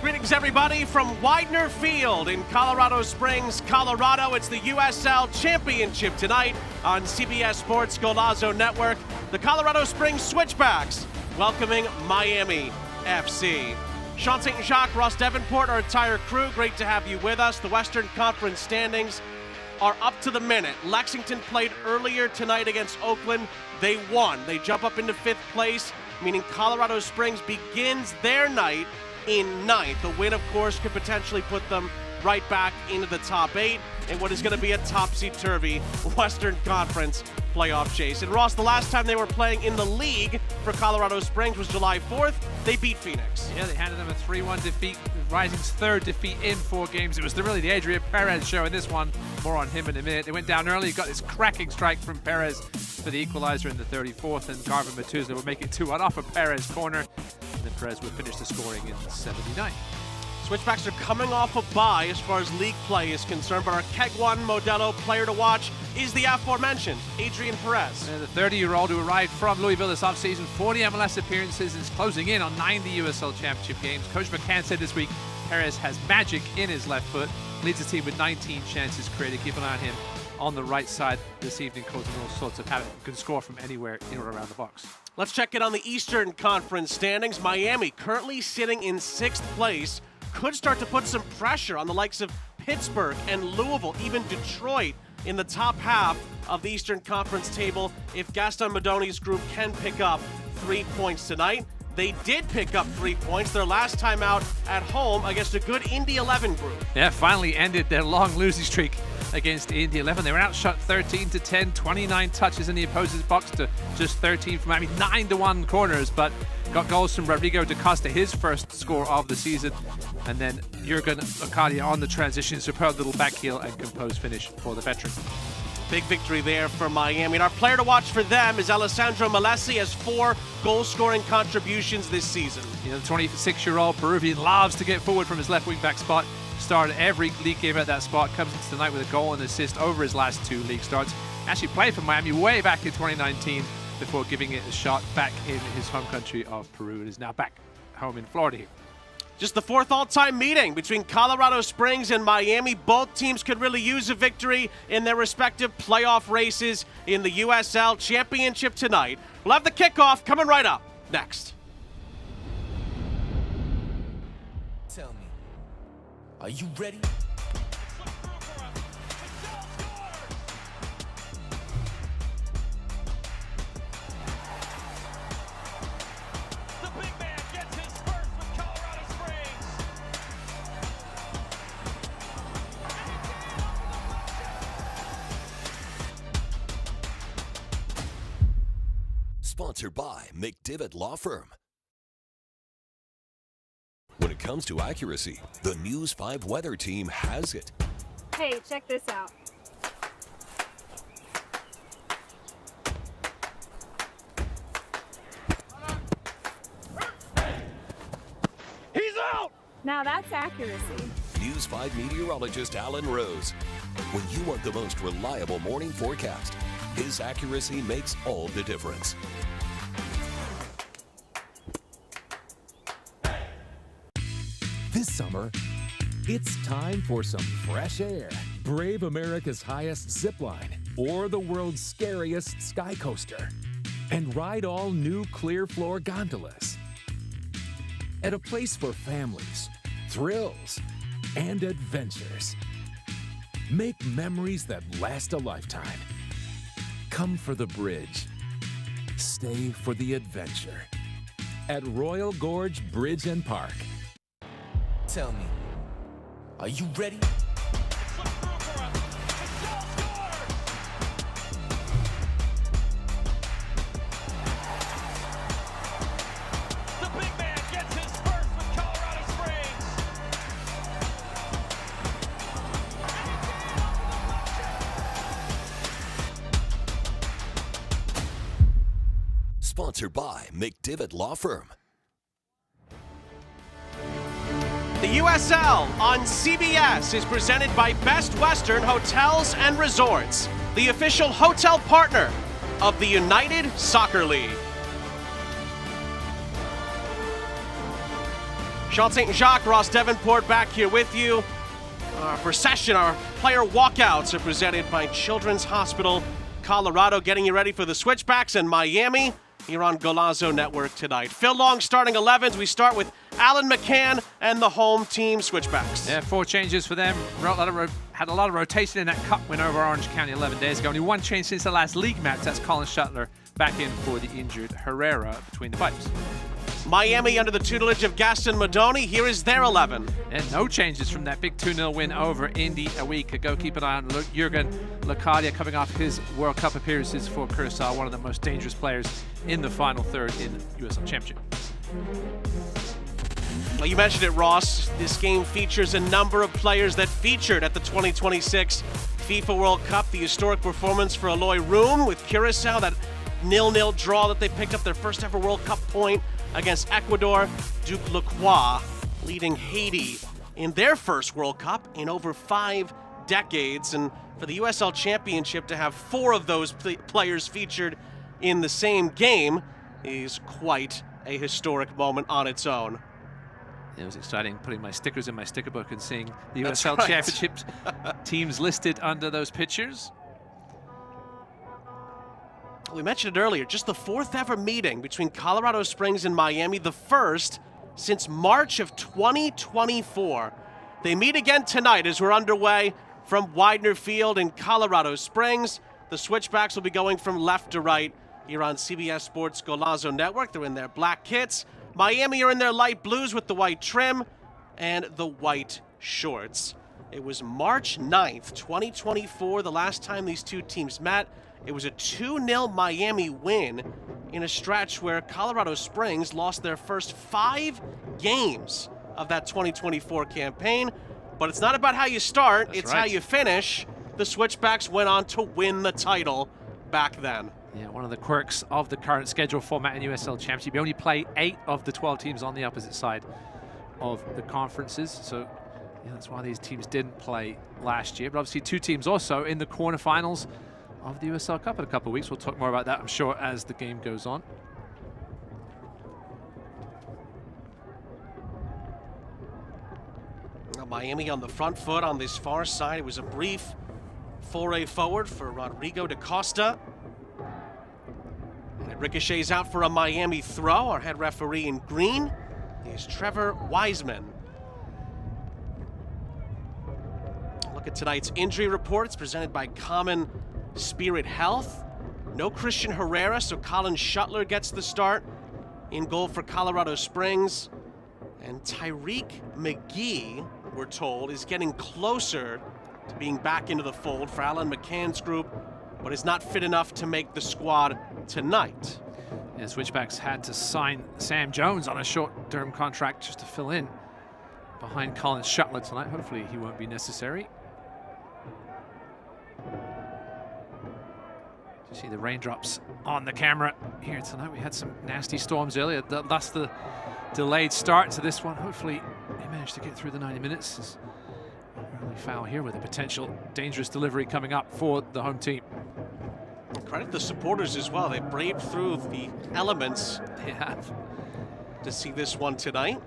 Greetings, everybody, from Widener Field in Colorado Springs, Colorado. It's the USL Championship tonight on CBS Sports Golazo Network. The Colorado Springs Switchbacks welcoming Miami FC. Sean St. Jacques, Ross Davenport, our entire crew, great to have you with us. The Western Conference standings are up to the minute. Lexington played earlier tonight against Oakland. They won. They jump up into 5th place, meaning Colorado Springs begins their night in ninth. A win, of course, could potentially put them right back into the top 8 in what is going to be a topsy-turvy Western Conference playoff chase. And Ross, the last time they were playing in the league for Colorado Springs was July 4th. They beat Phoenix. Yeah, they handed them a 3-1 defeat, Rising's 3rd defeat in 4 games. It was really the Adrian Perez show in this one. More on him in a minute. They went down early, got this cracking strike from Perez for the equalizer in the 34th, and Garvin Matuzza would make it 2-1 off a Perez corner, and then Perez would finish the scoring in 79. Switchbacks are coming off a bye as far as league play is concerned, but our Keg One Modelo player to watch is the aforementioned Adrian Perez. The 30-year-old who arrived from Louisville this offseason, 40 MLS appearances, is closing in on 90 USL Championship games. Coach McCann said this week Perez has magic in his left foot, leads the team with 19 chances created. Keep an eye on him on the right side this evening, causing all sorts of havoc. Can score from anywhere in or around the box. Let's check in on the Eastern Conference standings. Miami currently sitting in 6th place. Could start to put some pressure on the likes of Pittsburgh and Louisville, even Detroit, in the top half of the Eastern Conference table if Gaston Madoni's group can pick up 3 points tonight. They did pick up 3 points their last time out at home against a good Indy 11 group. Yeah, finally ended their long losing streak against Indy 11. They were outshot 13-10, 29 touches in the opposing box to just 13 from Miami, 9-1 corners, but got goals from Rodrigo da Costa, his first score of the season, and then Jurgen Arcadia on the transition, superb little back heel and composed finish for the veteran. Big victory there for Miami. And our player to watch for them is Alessandro Malesi, has 4 goal-scoring contributions this season. You know, the 26-year-old Peruvian loves to get forward from his left wing-back spot. Started every league game at that spot, comes into tonight with a goal and assist over his last 2 league starts. Actually played for Miami way back in 2019 before giving it a shot back in his home country of Peru, and is now back home in Florida here. Just the 4th all-time meeting between Colorado Springs and Miami. Both teams could really use a victory in their respective playoff races in the USL Championship tonight. We'll have the kickoff coming right up next. Tell me, are you ready? Sponsored by McDivitt Law Firm. When it comes to accuracy, the News 5 weather team has it. Hey, check this out. He's out! Now that's accuracy. News 5 meteorologist Alan Rose. When you want the most reliable morning forecast, his accuracy makes all the difference. This summer, it's time for some fresh air. Brave America's highest zip line or the world's scariest sky coaster, and ride all new clear floor gondolas. At a place for families, thrills, and adventures. Make memories that last a lifetime. Come for the bridge. Stay for the adventure. At Royal Gorge Bridge and Park. Tell me, are you ready? The big man gets his first with Colorado Springs. Sponsored by McDivitt Law Firm. The USL on CBS is presented by Best Western Hotels and Resorts, the official hotel partner of the United Soccer League. Sean St. Jacques, Ross Davenport back here with you. Our procession, our player walkouts are presented by Children's Hospital Colorado, getting you ready for the Switchbacks in Miami here on Golazo Network tonight. Phil Long starting 11s. We start with Alan McCann and the home team Switchbacks. Yeah, 4 changes for them. Had a lot of rotation in that cup win over Orange County 11 days ago. Only 1 change since the last league match. That's Colin Shuttler back in for the injured Herrera between the pipes. Miami under the tutelage of Gaston Modoni. Here is their 11. And no changes from that big 2-0 win over Indy a week ago. Keep an eye on Jurgen Locadia coming off his World Cup appearances for Curacao, one of the most dangerous players in the final third in the USL Championship. Well, you mentioned it, Ross. This game features a number of players that featured at the 2026 FIFA World Cup. The historic performance for Eloy Room with Curacao, that 0-0 draw that they picked up their first ever World Cup point against Ecuador. Duke Lacroix leading Haiti in their first World Cup in over 5 decades. And for the USL Championship to have 4 of those players featured in the same game is quite a historic moment on its own. It was exciting putting my stickers in my sticker book and seeing the That's USL right. Championship teams listed under those pictures. We mentioned it earlier, just the 4th ever meeting between Colorado Springs and Miami, the first since March of 2024. They meet again tonight as we're underway from Widener Field in Colorado Springs. The Switchbacks will be going from left to right here on CBS Sports Golazo Network. They're in their black kits. Miami are in their light blues with the white trim and the white shorts. It was March 9th, 2024, the last time these two teams met. It was a 2-0 Miami win in a stretch where Colorado Springs lost their first 5 games of that 2024 campaign. But it's not about how you start, That's it's right. how you finish. The Switchbacks went on to win the title back then. Yeah, one of the quirks of the current schedule format in USL Championship. You only play 8 of the 12 teams on the opposite side of the conferences. So yeah, that's why these teams didn't play last year. But obviously 2 teams also in the quarterfinals of the USL Cup in a couple of weeks. We'll talk more about that, I'm sure, as the game goes on. Well, Miami on the front foot on this far side. It was a brief foray forward for Rodrigo da Costa. And it ricochets out for a Miami throw. Our head referee in green is Trevor Wiseman. Look at tonight's injury report. It's presented by Common Spirit Health. No Christian Herrera, so Colin Shuttler gets the start in goal for Colorado Springs. And Tyreek McGee, we're told, is getting closer to being back into the fold for Alan McCann's group, but is not fit enough to make the squad tonight. And Switchbacks had to sign Sam Jones on a short-term contract just to fill in behind Colin Shuttler tonight. Hopefully he won't be necessary. You see the raindrops on the camera here tonight. We had some nasty storms earlier. That's the delayed start to this one. Hopefully he managed to get through the 90 minutes. It's really foul here with a potential dangerous delivery coming up for the home team. Credit the supporters as well. They braved through the elements They have. to see this one tonight.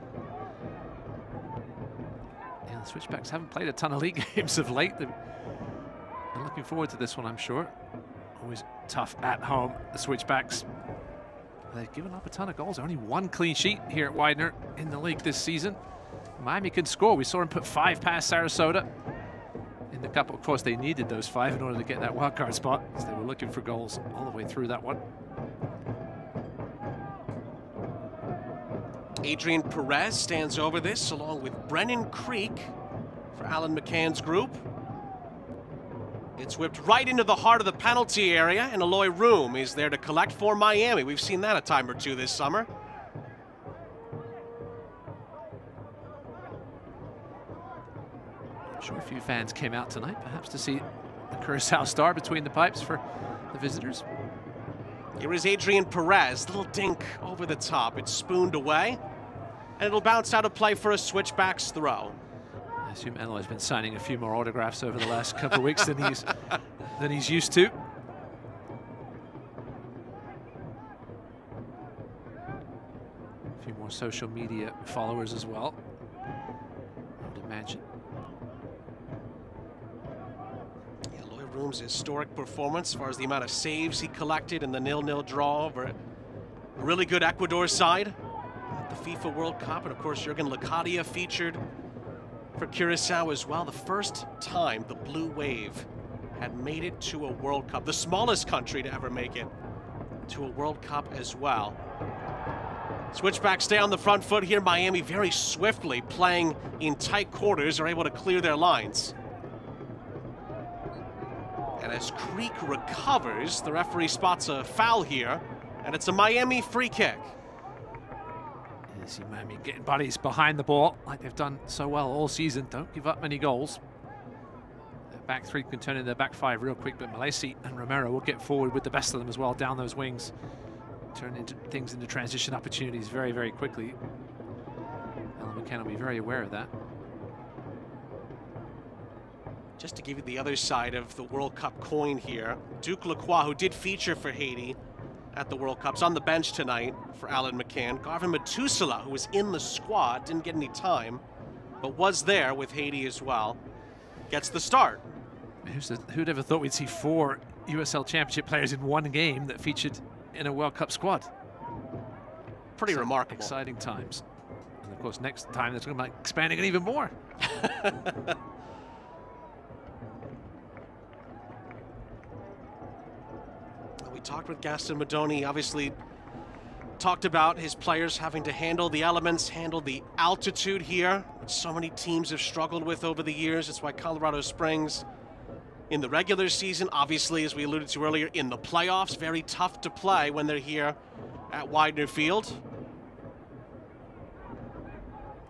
Yeah, the Switchbacks haven't played a ton of league games of late. They're looking forward to this one, I'm sure. Always tough at home, the Switchbacks. They've given up a ton of goals. Only 1 clean sheet here at Widener in the league this season. Miami can score. We saw them put 5 past Sarasota in the cup. Of course, they needed those 5 in order to get that wild card spot, because they were looking for goals all the way through that one. Adrian Perez stands over this along with Brennan Creek for Alan McCann's group. It's whipped right into the heart of the penalty area, and Eloy Room is there to collect for Miami. We've seen that a time or two this summer. I'm sure a few fans came out tonight, perhaps to see the Curacao star between the pipes for the visitors. Here is Adrian Perez, little dink over the top. It's spooned away, and it'll bounce out of play for a Switchbacks throw. I assume Eloy's been signing a few more autographs over the last couple of weeks than he's used to. A few more social media followers as well, I would imagine. Yeah, Lloyd Room's historic performance as far as the amount of saves he collected in the 0-0 draw over a really good Ecuador side at the FIFA World Cup. And of course, Jurgen Locadia featured for Curacao as well. The first time the Blue Wave had made it to a World Cup, the smallest country to ever make it to a World Cup as well. Switchbacks stay on the front foot here. Miami very swiftly playing in tight quarters are able to clear their lines. And as Creek recovers, the referee spots a foul here, and it's a Miami free kick. You see Miami getting bodies behind the ball like they've done so well all season. Don't give up many goals. Their back three can turn into their back five real quick, but Malesi and Romero will get forward with the best of them as well down those wings. Turn things into transition opportunities very, very quickly. Alan McCann will be very aware of that. Just to give you the other side of the World Cup coin here, Duke Lacroix, who did feature for Haiti at the World Cups, on the bench tonight for Alan McCann. Garvin Matusala, who was in the squad, didn't get any time, but was there with Haiti as well, gets the start. Who'd ever thought we'd see 4 USL Championship players in one game that featured in a World Cup squad? Pretty remarkable. Exciting times. And of course, next time they're talking about expanding it even more. We talked with Gaston Madoni, obviously talked about his players having to handle the elements, handle the altitude here, which so many teams have struggled with over the years. That's why Colorado Springs, in the regular season, obviously, as we alluded to earlier, in the playoffs, very tough to play when they're here at Widener Field.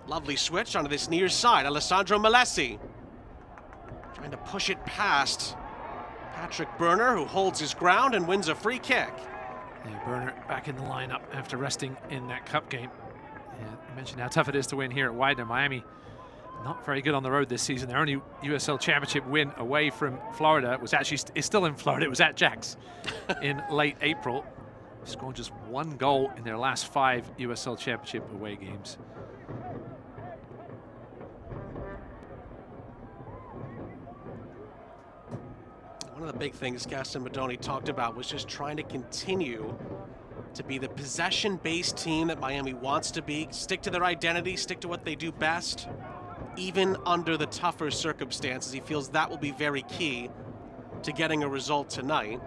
Lovely switch onto this near side. Alessandro Malesi trying to push it past Patrick Berner, who holds his ground and wins a free kick. Yeah, Berner back in the lineup after resting in that cup game. Yeah, you mentioned how tough it is to win here at Widener. Miami not very good on the road this season. Their only USL Championship win away from Florida was actually is still in Florida. It was at Jack's in late April. Scored just 1 goal in their last 5 USL Championship away games. One of the big things Gaston Madoni talked about was just trying to continue to be the possession-based team that Miami wants to be, stick to their identity, stick to what they do best, even under the tougher circumstances. He feels that will be very key to getting a result tonight.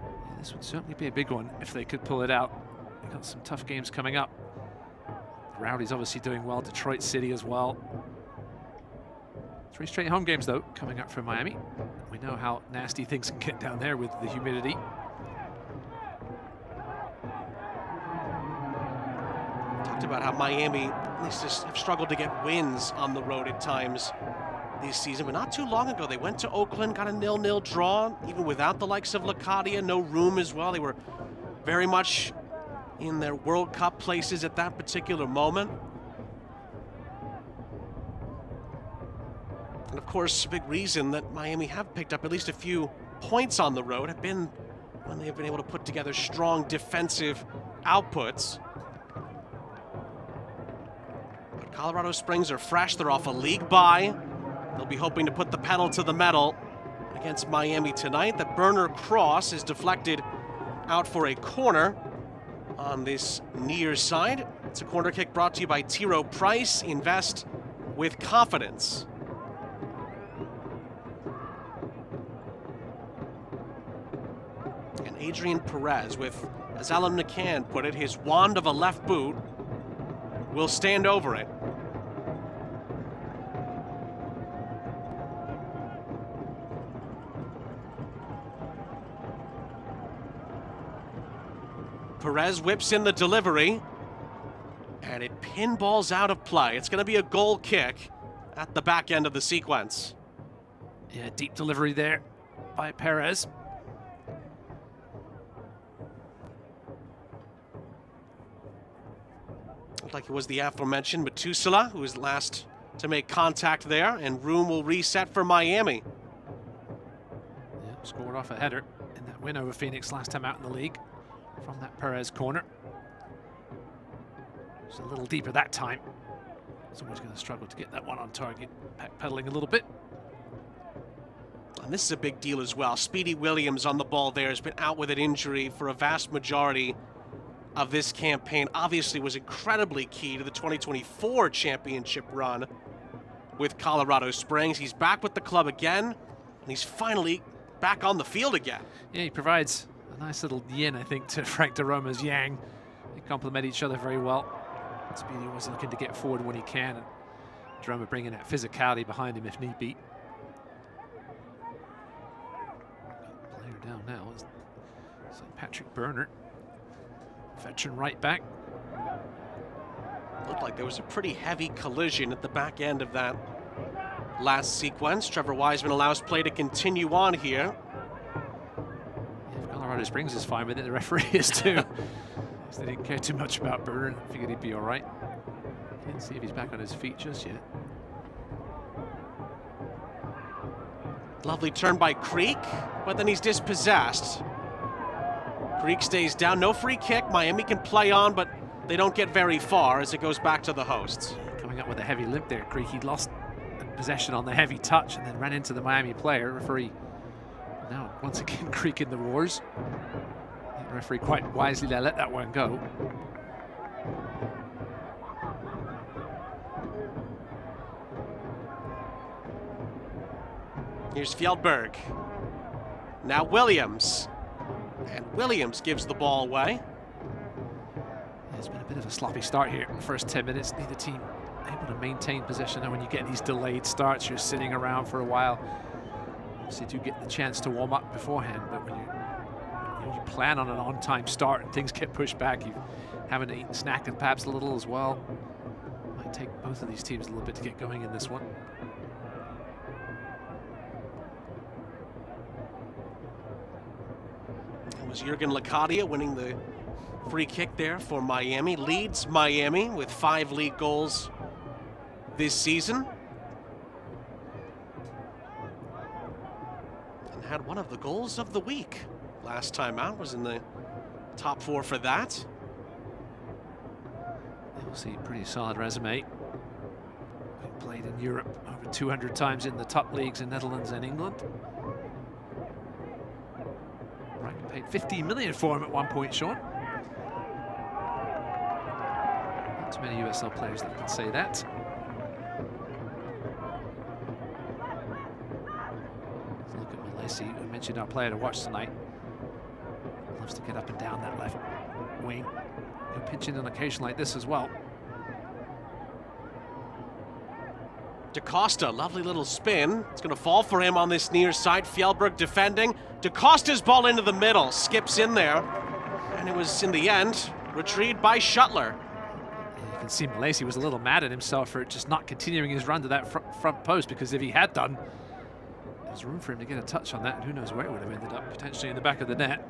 Yeah, this would certainly be a big one if they could pull it out. They've got some tough games coming up. Rowdy's obviously doing well, Detroit City as well. 3 straight home games, though, coming up for Miami. We know how nasty things can get down there with the humidity. Talked about how Miami at least have struggled to get wins on the road at times this season, but not too long ago they went to Oakland, got a 0-0 draw, even without the likes of Locadia, no room as well. They were very much in their World Cup places at that particular moment. And of course, a big reason that Miami have picked up at least a few points on the road have been when they've been able to put together strong defensive outputs. But Colorado Springs are fresh. They're off a league bye. They'll be hoping to put the pedal to the metal against Miami tonight. The Berner cross is deflected out for a corner on this near side. It's a corner kick brought to you by T. Rowe Price. Invest with confidence. And Adrian Perez with, as Alan McCann put it, his wand of a left boot will stand over it. Perez whips in the delivery, and it pinballs out of play. It's going to be a goal kick at the back end of the sequence. Yeah, deep delivery there by Perez. Looked like it was the aforementioned Matusala who was last to make contact there, and room will reset for Miami. Yeah, scored off a header in that win over Phoenix last time out in the league from that Perez corner. It's a little deeper that time. Someone's going to struggle to get that one on target. Backpedaling a little bit. And this is a big deal as well. Speedy Williams on the ball there has been out with an injury for a vast majority of this campaign. Obviously was incredibly key to the 2024 championship run with Colorado Springs. He's back with the club again, and he's finally back on the field again. Yeah, he provides a nice little yin, I think, to Frank DeRoma's Yang. They complement each other very well. Speedy was looking to get forward when he can, and DeRoma bringing that physicality behind him if need be. Player down now is St. Patrick Bernard, veteran right back. Looked like there was a pretty heavy collision at the back end of that last sequence. Trevor Wiseman allows play to continue on here. Yeah, if Colorado Springs is fine with it, the referee is too. They didn't care too much about Bernard. Figured he'd be all right. Can't see if he's back on his feet just yet. Lovely turn by Creek, but then he's dispossessed. Creek stays down, no free kick. Miami can play on, but they don't get very far as it goes back to the hosts. Coming up with a heavy limp there, Creek. He lost possession on the heavy touch and then ran into the Miami player. Referee now once again Creek in the wars. The referee quite wisely let that one go. Here's Fjellberg. Now Williams. And Williams gives the ball away. It's been a bit of a sloppy start here. The first 10 minutes, neither team able to maintain possession. And when you get these delayed starts, you're sitting around for a while. Obviously, do get the chance to warm up beforehand, but when you plan on an on-time start and things get pushed back, you haven't eaten, snacked perhaps a little as well. Might take both of these teams a little bit to get going in this one. It was Jurgen Lacadia winning the free kick there for Miami. Leads Miami with 5 league goals this season. And had one of the goals of the week. Last time out, was in the top 4 for that. We'll see, pretty solid resume. Played in Europe over 200 times in the top leagues in Netherlands and England. Brighton paid 15 million for him at one point, Sean. Not too many USL players that can say that. Let's look at Malesi. I mentioned our player to watch tonight. Loves to get up and down that left wing. He'll pitch in an occasion like this as well. DaCosta, lovely little spin. It's going to fall for him on this near side. Fjellberg defending. DaCosta's ball into the middle. Skips in there. And it was, in the end, retrieved by Shuttler. You can see Malesi was a little mad at himself for just not continuing his run to that front post, because if he had done, there's room for him to get a touch on that, and who knows where it would have ended up, potentially in the back of the net.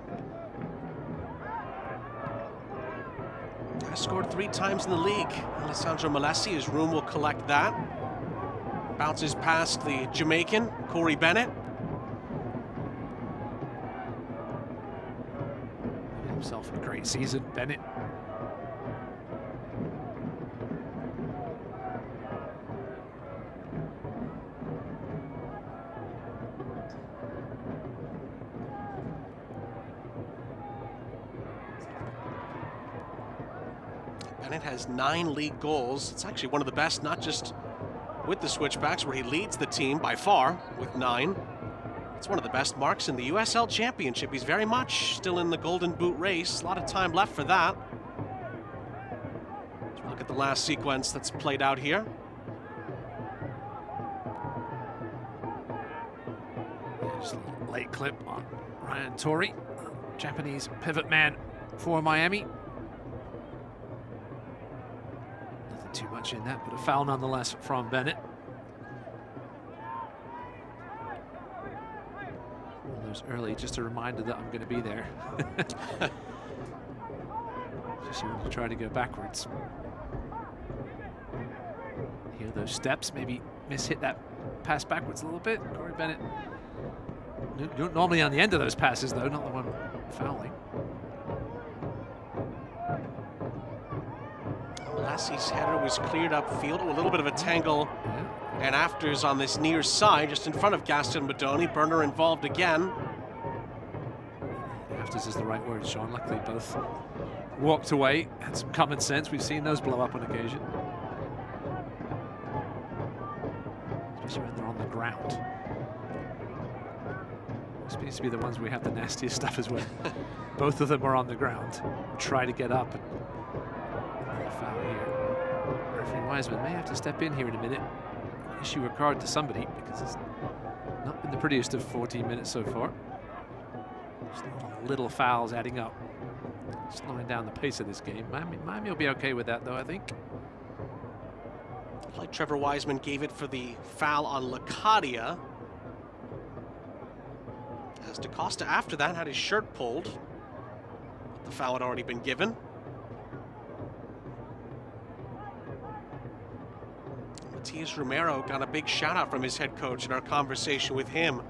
Scored 3 times in the league. Alessandro Malesi, his room will collect that. Bounces past the Jamaican, Corey Bennett. Himself a great season, Bennett. Bennett has 9 league goals. It's actually one of the best, not just with the Switchbacks, where he leads the team by far with 9. It's one of the best marks in the USL Championship. He's very much still in the Golden Boot race. A lot of time left for that. Let's look at the last sequence that's played out here. Just a late clip on Ryan Tori, Japanese pivot man for Miami. Nothing too much in that, but a foul nonetheless from Bennett. One of those early, just a reminder that I'm going to be there. Just when you try to go backwards. Hear those steps, maybe hit that pass backwards a little bit. Corey Bennett, normally on the end of those passes though, not the one fouling. Lassie's header was cleared upfield. A little bit of a tangle. And afters on this near side, just in front of Gaston Madoni. Burner involved again. Afters is the right word, Sean. Luckily, both walked away. Had some common sense. We've seen those blow up on occasion. Especially when they're on the ground. This seems to be the ones where we have the nastiest stuff as well. Both of them are on the ground. Try to get up. And foul here. Referee Wiseman may have to step in here in a minute. Issue a card to somebody because it's not been the prettiest of 14 minutes so far. Just a lot of little fouls adding up. Slowing down the pace of this game. Miami will be okay with that though, I think. Like Trevor Wiseman gave it for the foul on Lacadia. As DaCosta after that had his shirt pulled. The foul had already been given. Matias Romero got a big shout out from his head coach in our conversation with him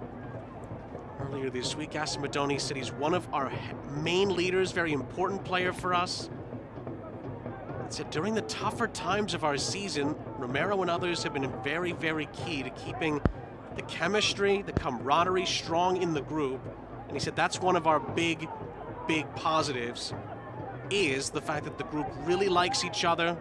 earlier this week. Gaston Madoni said he's one of our main leaders, very important player for us. He said during the tougher times of our season, Romero and others have been very, very key to keeping the chemistry, the camaraderie strong in the group. And he said that's one of our big positives, is the fact that the group really likes each other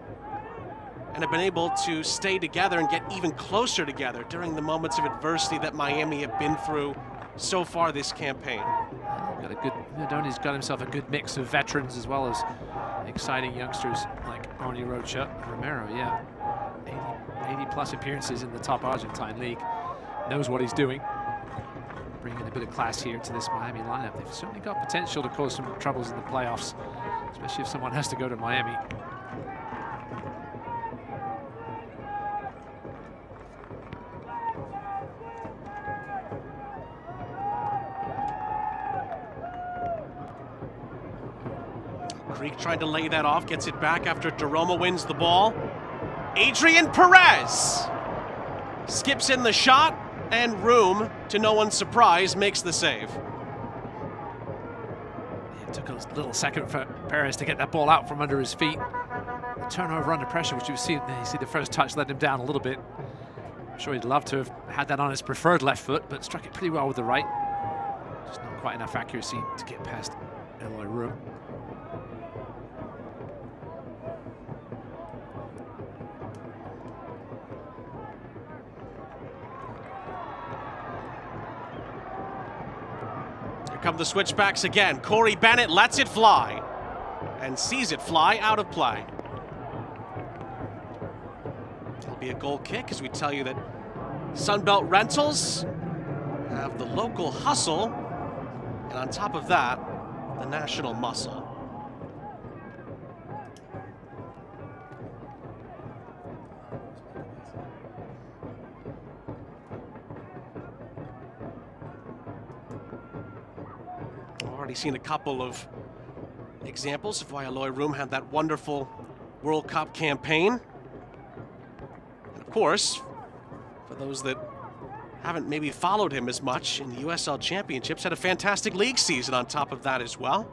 and have been able to stay together and get even closer together during the moments of adversity that Miami have been through so far this campaign. Madoni's got himself a good mix of veterans as well as exciting youngsters like Arnie Rocha. Romero, yeah, 80 plus appearances in the top Argentine league. Knows what he's doing. Bringing a bit of class here to this Miami lineup. They've certainly got potential to cause some troubles in the playoffs, especially if someone has to go to Miami. Creek tried to lay that off, gets it back after Deroma wins the ball. Adrian Perez skips in the shot, and Room, to no one's surprise, makes the save. It took a little second for Perez to get that ball out from under his feet. The turnover under pressure, which you see the first touch let him down a little bit. I'm sure he'd love to have had that on his preferred left foot, but struck it pretty well with the right. Just not quite enough accuracy to get past Eloy Room. Come the switchbacks again. Corey Bennett lets it fly and sees it fly out of play. It'll be a goal kick as we tell you that Sunbelt Rentals have the local hustle, and on top of that, the national muscle. Already seen a couple of examples of why Eloy Room had that wonderful World Cup campaign. And of course, for those that haven't maybe followed him as much in the USL Championships, had a fantastic league season on top of that as well.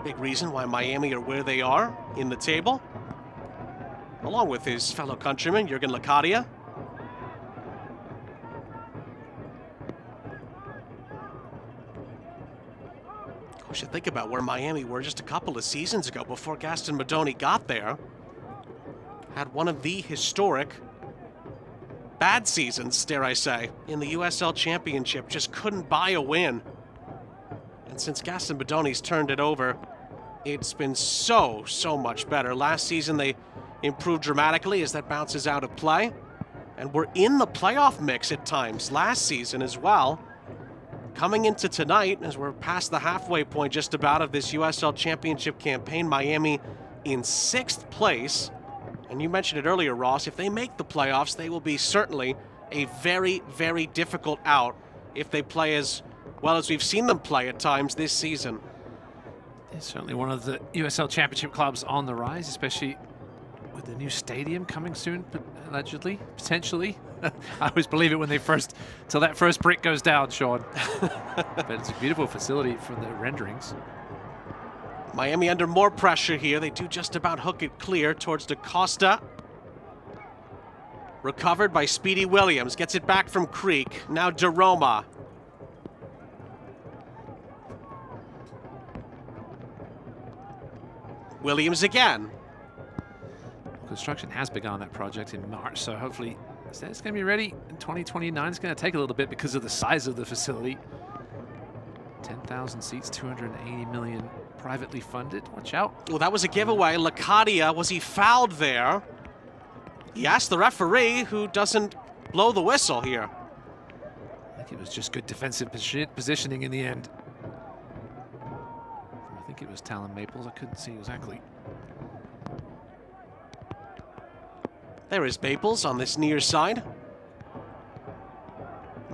Big reason why Miami are where they are in the table, along with his fellow countryman, Jurgen Lacadia. We should think about where Miami were just a couple of seasons ago before Gaston Madoni got there. Had one of the historic bad seasons, dare I say, in the USL Championship. Just couldn't buy a win. And since Gaston Madoni's turned it over, it's been so much better. Last season they improved dramatically as that bounces out of play. And we're in the playoff mix at times last season as well. Coming into tonight, as we're past the halfway point just about of this USL Championship campaign, Miami in 6th place. And you mentioned it earlier, Ross, if they make the playoffs, they will be certainly a very difficult out if they play as well as we've seen them play at times this season. It's certainly one of the USL Championship clubs on the rise, especially with the new stadium coming soon, allegedly, potentially. I always believe it when they till that first brick goes down, Sean. But it's a beautiful facility from the renderings. Miami under more pressure here. They do just about hook it clear towards DaCosta. Recovered by Speedy Williams. Gets it back from Creek. Now DeRoma. Williams again. Construction has begun on that project in March, so hopefully it's going to be ready in 2029. It's going to take a little bit because of the size of the facility. 10,000 seats, 280 million privately funded. Watch out. Well, that was a giveaway. Lacadia, was he fouled there? He asked the referee, who doesn't blow the whistle here. I think it was just good defensive positioning in the end. I think it was Talon Maples. I couldn't see exactly. There is Maples on this near side.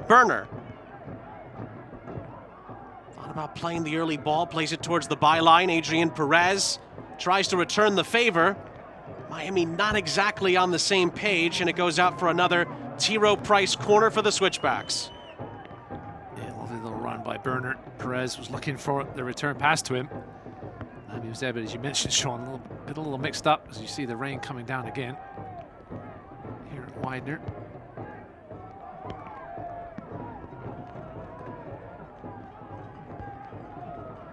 Burner. Thought about playing the early ball, plays it towards the byline. Adrian Perez tries to return the favor. Miami not exactly on the same page, and it goes out for another T-Row Price corner for the Switchbacks. Yeah, lovely little run by Burner. Perez was looking for the return pass to him. He was there, but as you mentioned, Sean, a little mixed up as you see the rain coming down again here at Widener.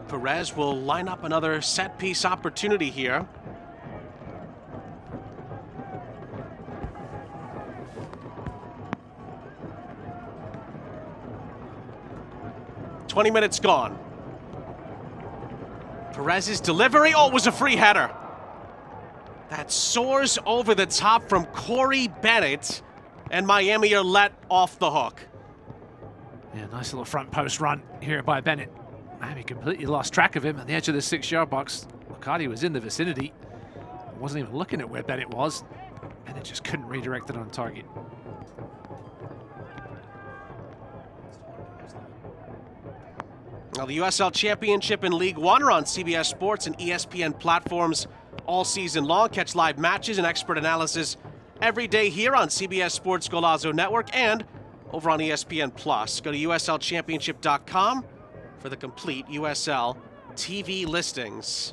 Perez will line up another set-piece opportunity here. "20 minutes gone." Perez's delivery, oh, it was a free header. That soars over the top from Corey Bennett, and Miami are let off the hook. Yeah, nice little front post run here by Bennett. Miami completely lost track of him at the edge of the 6-yard box. McCarty was in the vicinity. Wasn't even looking at where Bennett was. Bennett just couldn't redirect it on target. Now, the USL Championship and League One are on CBS Sports and ESPN platforms all season long. Catch live matches and expert analysis every day here on CBS Sports Golazo Network and over on ESPN Plus. Go to uslchampionship.com for the complete USL TV listings.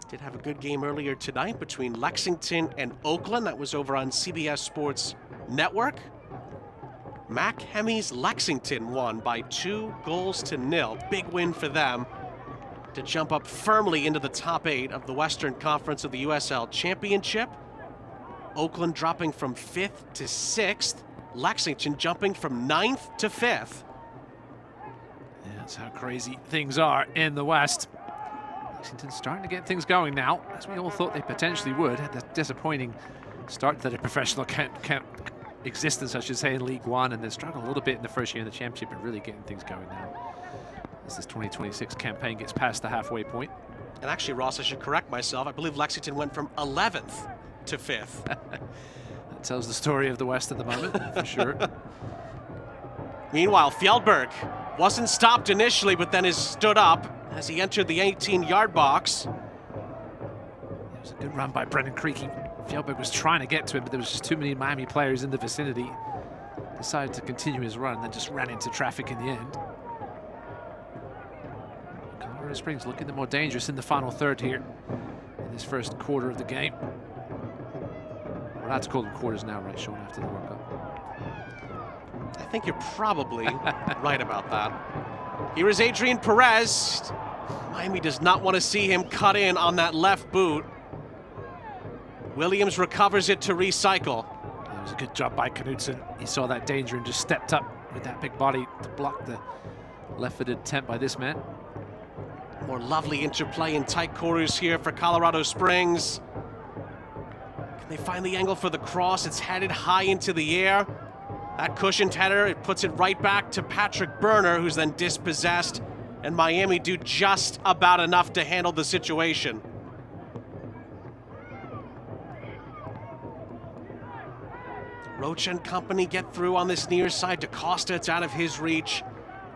Did have a good game earlier tonight between Lexington and Oakland. That was over on CBS Sports Network. Mac Hemi's Lexington won by 2-0. Big win for them to jump up firmly into the top 8 of the Western Conference of the USL Championship. Oakland dropping from 5th to 6th. Lexington jumping from 9th to 5th. Yeah, that's how crazy things are in the West. Lexington's starting to get things going now, as we all thought they potentially would. Had a disappointing start to their professional existence, I should say, in League One, and they struggled a little bit in the first year in the championship, but really getting things going now as this 2026 campaign gets past the halfway point. And actually, Ross, I should correct myself. I believe Lexington went from 11th to 5th. That tells the story of the West at the moment, for sure. Meanwhile, Fjellberg wasn't stopped initially, but then is stood up as he entered the 18-yard box. It was a good run by Brendan Creaky. Fjellberg was trying to get to him, but there was just too many Miami players in the vicinity. Decided to continue his run and then just ran into traffic in the end. Colorado Springs looking the more dangerous in the final third here in this first quarter of the game. We're allowed to call them quarters now, right, Sean, after the World Cup? I think you're probably right about that. Here is Adrian Perez. Miami does not want to see him cut in on that left boot. Williams recovers it to recycle. It was a good job by Knudsen. He saw that danger and just stepped up with that big body to block the left-footed attempt by this man. More lovely interplay in tight quarters here for Colorado Springs. Can they find the angle for the cross? It's headed high into the air. That cushioned header, it puts it right back to Patrick Burner, who's then dispossessed, and Miami do just about enough to handle the situation. Rocha and company get through on this near side. DaCosta, it's out of his reach.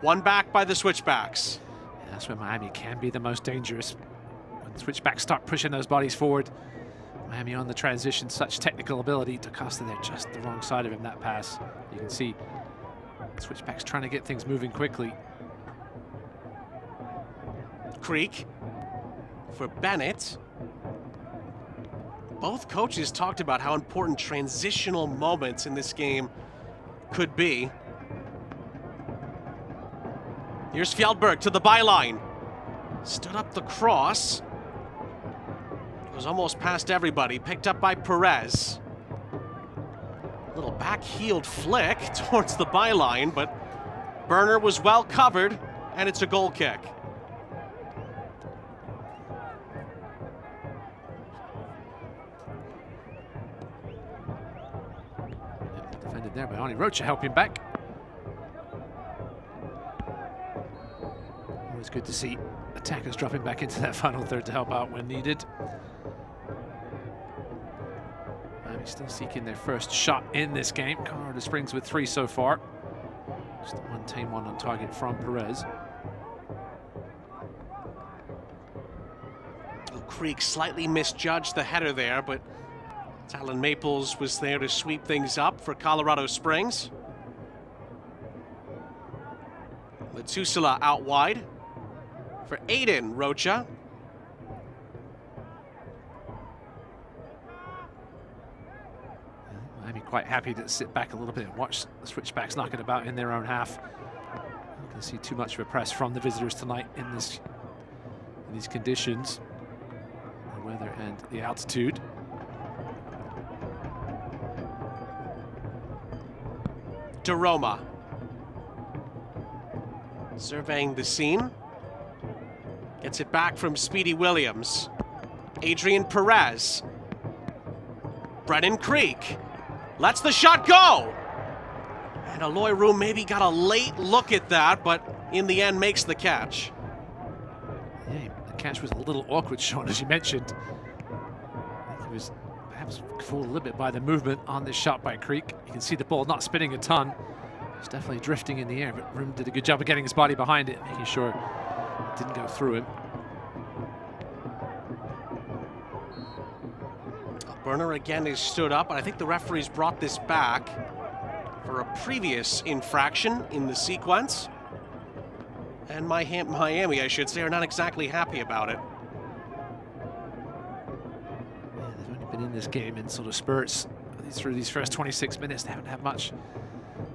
One back by the Switchbacks. Yeah, that's where Miami can be the most dangerous. When the Switchbacks start pushing those bodies forward. Miami on the transition, such technical ability. DaCosta there, just the wrong side of him, that pass. You can see Switchbacks trying to get things moving quickly. Creek for Bennett. Both coaches talked about how important transitional moments in this game could be. Here's Fjällberg to the byline. Stood up the cross. Was almost past everybody. Picked up by Perez. Little back-heeled flick towards the byline, but Burner was well covered, and it's a goal kick. Defended there by Ani Rocha, helping back. Always good to see attackers dropping back into that final third to help out when needed. Miami still seeking their first shot in this game. Colorado Springs with 3 so far. Just the one tame one on target from Perez. Creek slightly misjudged the header there, but Talon Maples was there to sweep things up for Colorado Springs. Matusala out wide for Aiden Rocha. Miami quite happy to sit back a little bit and watch the Switchbacks knock it about in their own half. Not going to see too much of a press from the visitors tonight in these conditions, the weather and the altitude. DeRoma surveying the scene. Gets it back from Speedy Williams. Adrian Perez. Brennan Creek lets the shot go. And Aloy Room maybe got a late look at that, but in the end makes the catch. Yeah, the catch was a little awkward, Sean, as you mentioned. I think he was perhaps fooled a little bit by the movement on this shot by Creek. You can see the ball not spinning a ton. It's definitely drifting in the air, but Room did a good job of getting his body behind it, making sure it didn't go through him. Burner again is stood up, and I think the referees brought this back for a previous infraction in the sequence. And Miami, I should say, are not exactly happy about it. Yeah, they've only been in this game in sort of spurts through these first 26 minutes. They haven't had much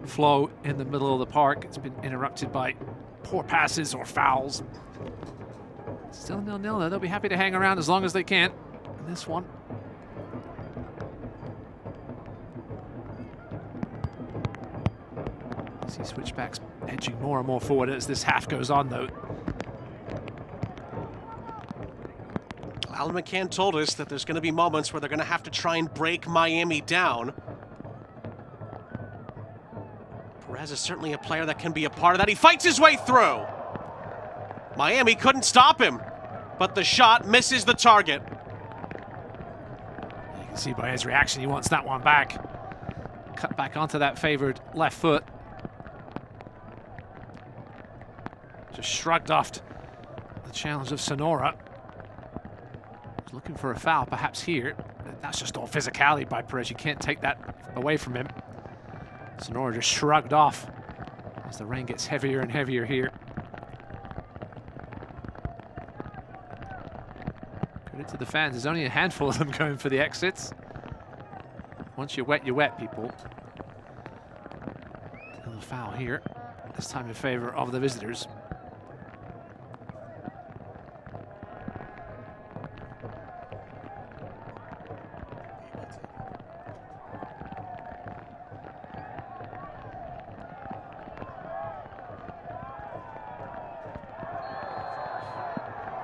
flow in the middle of the park. It's been interrupted by poor passes or fouls. Still 0-0 though. They'll be happy to hang around as long as they can in this one. See Switchbacks edging more and more forward as this half goes on though. Alan McCann told us that there's going to be moments where they're going to have to try and break Miami down. Perez is certainly a player that can be a part of that. He fights his way through. Miami couldn't stop him, but the shot misses the target. You can see by his reaction he wants that one back. Cut back onto that favored left foot. Just shrugged off the challenge of Sonora. He's looking for a foul perhaps here. That's just all physicality by Perez. You can't take that away from him. Sonora just shrugged off as the rain gets heavier and heavier here. Credit to the fans. There's only a handful of them going for the exits. Once you're wet, people. Another foul here. This time in favor of the visitors.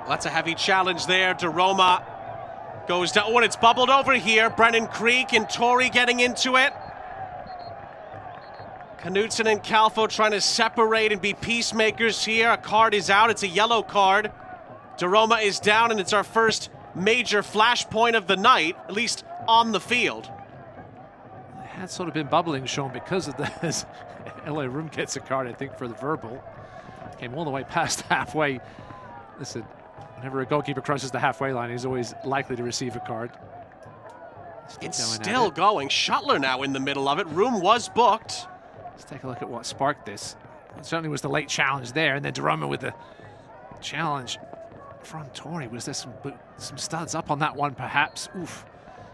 That's a heavy challenge there. DeRoma goes down. Oh, and it's bubbled over here. Brennan Creek and Torrey getting into it. Knutson and Calfo trying to separate and be peacemakers here. A card is out. It's a yellow card. DeRoma is down, and it's our first major flashpoint of the night, at least on the field. It had sort of been bubbling, Sean, because of this. LA Room gets a card, I think, for the verbal. Came all the way past halfway. Listen, whenever a goalkeeper crosses the halfway line, he's always likely to receive a card. It's still going. Shuttler now in the middle of it. Room was booked. Let's take a look at what sparked this. It certainly was the late challenge there, and then DeRoma with the challenge from Torrey. Was there some studs up on that one, perhaps? Oof.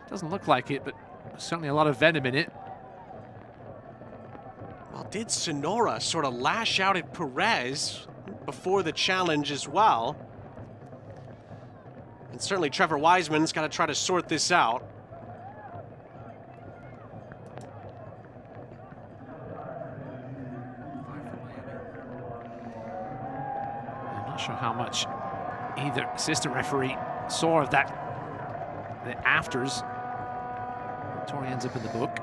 Doesn't look like it, but certainly a lot of venom in it. Well, did Sonora sort of lash out at Perez before the challenge as well? And certainly Trevor Wiseman's got to try to sort this out. I'm not sure how much either assistant referee saw of that, the afters. Torrey ends up in the book.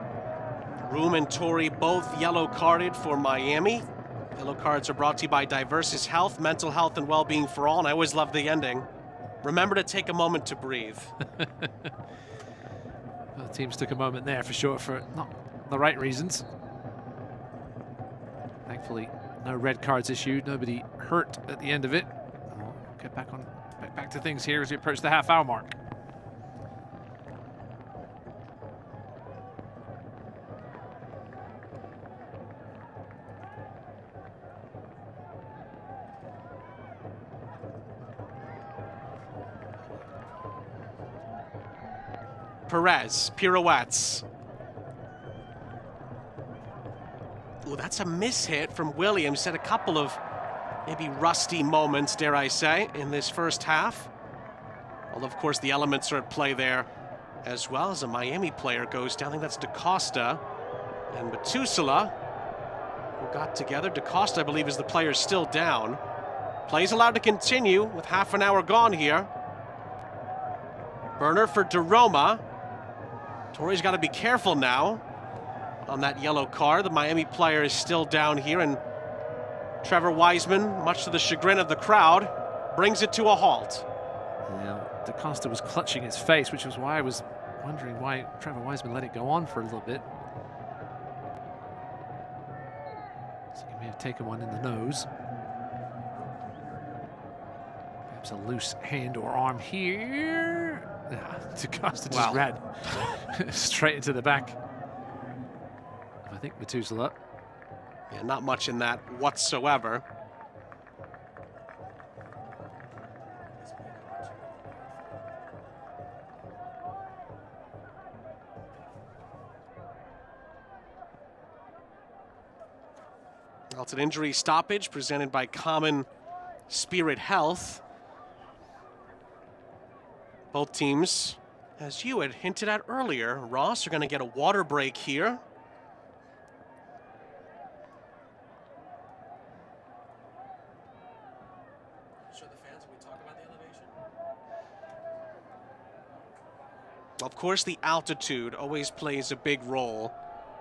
Room and Torrey both yellow carded for Miami. Yellow cards are brought to you by Diversis Health, mental health and well-being for all, and I always love the ending. Remember to take a moment to breathe. Well, the teams took a moment there for sure, for not the right reasons. Thankfully, no red cards issued, nobody hurt at the end of it. We'll get back to things here as we approach the half-hour mark. Perez, pirouettes. Oh, that's a mishit from Williams. Had a couple of maybe rusty moments, dare I say, in this first half. Although, of course, the elements are at play there as well as a Miami player goes down. I think that's DaCosta and Matusala who got together. DaCosta, I believe, is the player still down. Play's allowed to continue with half an hour gone here. Burner for DeRoma. Torrey's got to be careful now on that yellow card. The Miami player is still down here, and Trevor Wiseman, much to the chagrin of the crowd, brings it to a halt. Yeah, DaCosta was clutching his face, which was why I was wondering why Trevor Wiseman let it go on for a little bit. So he may have taken one in the nose. Perhaps a loose hand or arm here. DaCosta just ran straight into the back. I think Matusala. Yeah, not much in that whatsoever. Well, it's an injury stoppage presented by Common Spirit Health. Both teams, as you had hinted at earlier, Ross, are going to get a water break here. Show the fans when we talk about the elevation. Of course, the altitude always plays a big role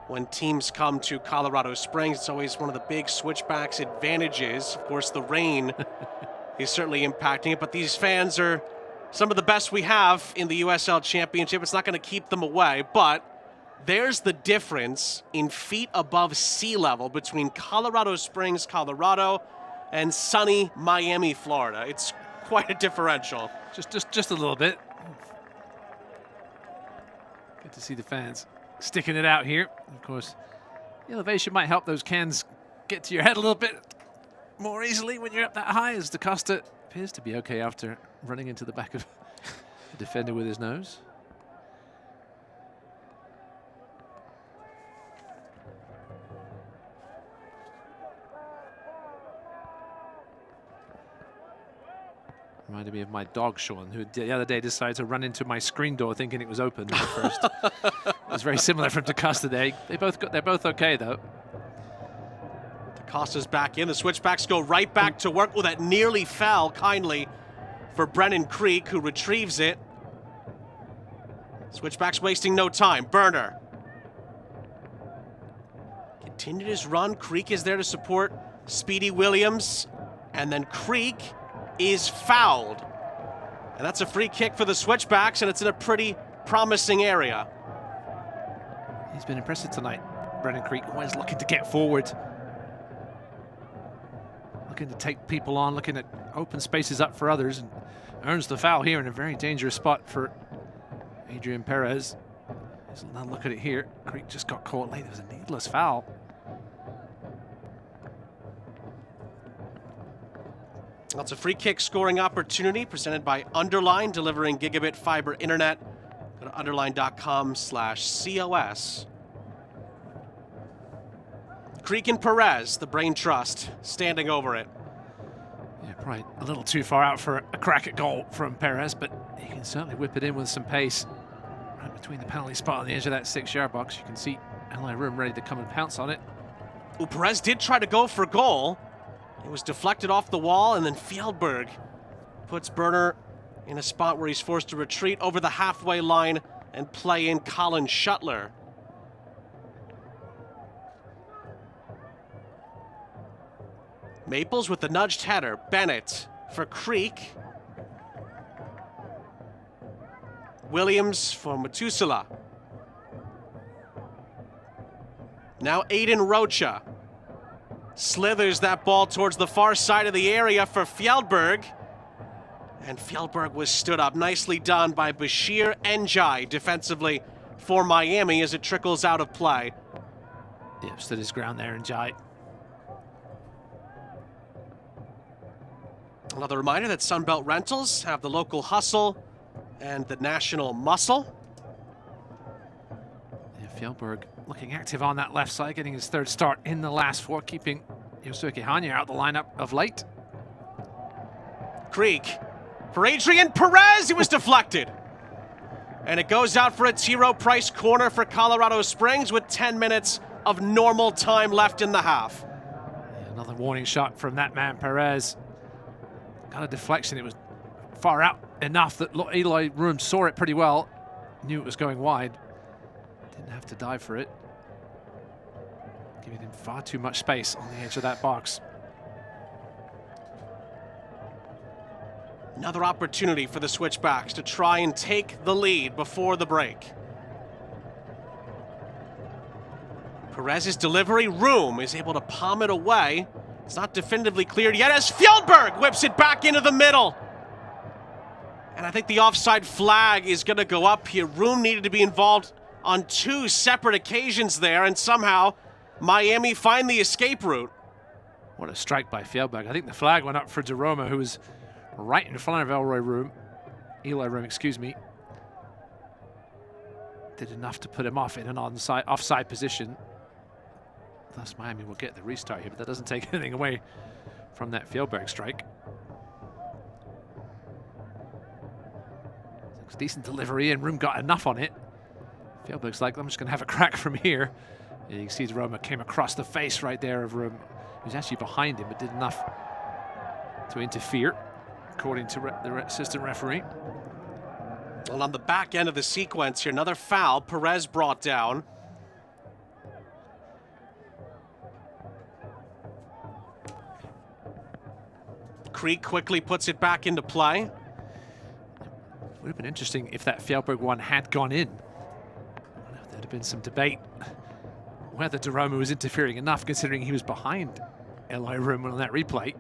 when teams come to Colorado Springs. It's always one of the big Switchbacks advantages. Of course, the rain is certainly impacting it, but these fans are some of the best we have in the USL Championship. It's not going to keep them away, but there's the difference in feet above sea level between Colorado Springs, Colorado, and sunny Miami, Florida. It's quite a differential. Just a little bit. Good to see the fans sticking it out here. Of course, the elevation might help those cans get to your head a little bit more easily when you're up that high, as DaCosta appears to be okay after running into the back of the defender with his nose. Reminded me of my dog, Sean, who the other day decided to run into my screen door thinking it was open at first. It was very similar from DaCosta there. They're both okay, though. DaCosta's back in. The Switchbacks go right back to work. Oh, that nearly fell kindly for Brennan Creek, who retrieves it. Switchbacks wasting no time. Burner continued his run. Creek is there to support Speedy Williams. And then Creek is fouled. And that's a free kick for the Switchbacks, and it's in a pretty promising area. He's been impressive tonight. Brennan Creek always looking to get forward. Looking to take people on, looking at open spaces up for others, and earns the foul here in a very dangerous spot for Adrian Perez. So now look at it here. Creek just got caught late. It was a needless foul. That's a free kick scoring opportunity presented by Underline, delivering gigabit fiber internet. Go to underline.com/COS. Creek and Perez, the brain trust, standing over it. Yeah, probably a little too far out for a crack at goal from Perez, but he can certainly whip it in with some pace. Right between the penalty spot on the edge of that 6-yard box, you can see LA Room ready to come and pounce on it. Well, Perez did try to go for goal. It was deflected off the wall, and then Fjällberg puts Berner in a spot where he's forced to retreat over the halfway line and play in Colin Shuttler. Maples with the nudged header. Bennett for Creek. Williams for Matusala. Now Aiden Rocha slithers that ball towards the far side of the area for Fjällberg. And Fjällberg was stood up. Nicely done by Bashir Njai defensively for Miami as it trickles out of play. Yeah, stood his ground there, Njai. Another reminder that Sunbelt Rentals have the local hustle and the national muscle. Yeah, Fjällberg looking active on that left side, getting his 3rd start in the last 4, keeping Yosuke Hanya out the lineup of late. Creek for Adrian Perez, it was deflected. And it goes out for a T. Rowe Price corner for Colorado Springs with 10 minutes of normal time left in the half. Yeah, another warning shot from that man, Perez. Got a deflection. It was far out enough that Eli Room saw it pretty well, knew it was going wide. Didn't have to dive for it. Giving him far too much space on the edge of that box. Another opportunity for the Switchbacks to try and take the lead before the break. Perez's delivery. Room is able to palm it away. It's not definitively cleared yet as Fjällberg whips it back into the middle. And I think the offside flag is going to go up here. Room needed to be involved on 2 separate occasions there, and somehow Miami find the escape route. What a strike by Fjällberg. I think the flag went up for Jeroma, who was right in front of Eli Room, excuse me. Did enough to put him off in an offside position. Thus, Miami will get the restart here, but that doesn't take anything away from that Fjällberg strike. Decent delivery, and Room got enough on it. Fjällberg's like, I'm just going to have a crack from here. And you can see Roma came across the face right there of Room. He was actually behind him, but did enough to interfere, according to the assistant referee. Well, on the back end of the sequence here, another foul. Perez brought down. Creek quickly puts it back into play. Would have been interesting if that Fjällberg one had gone in. There'd have been some debate whether Jeroma was interfering enough, considering he was behind Eli Room on that replay.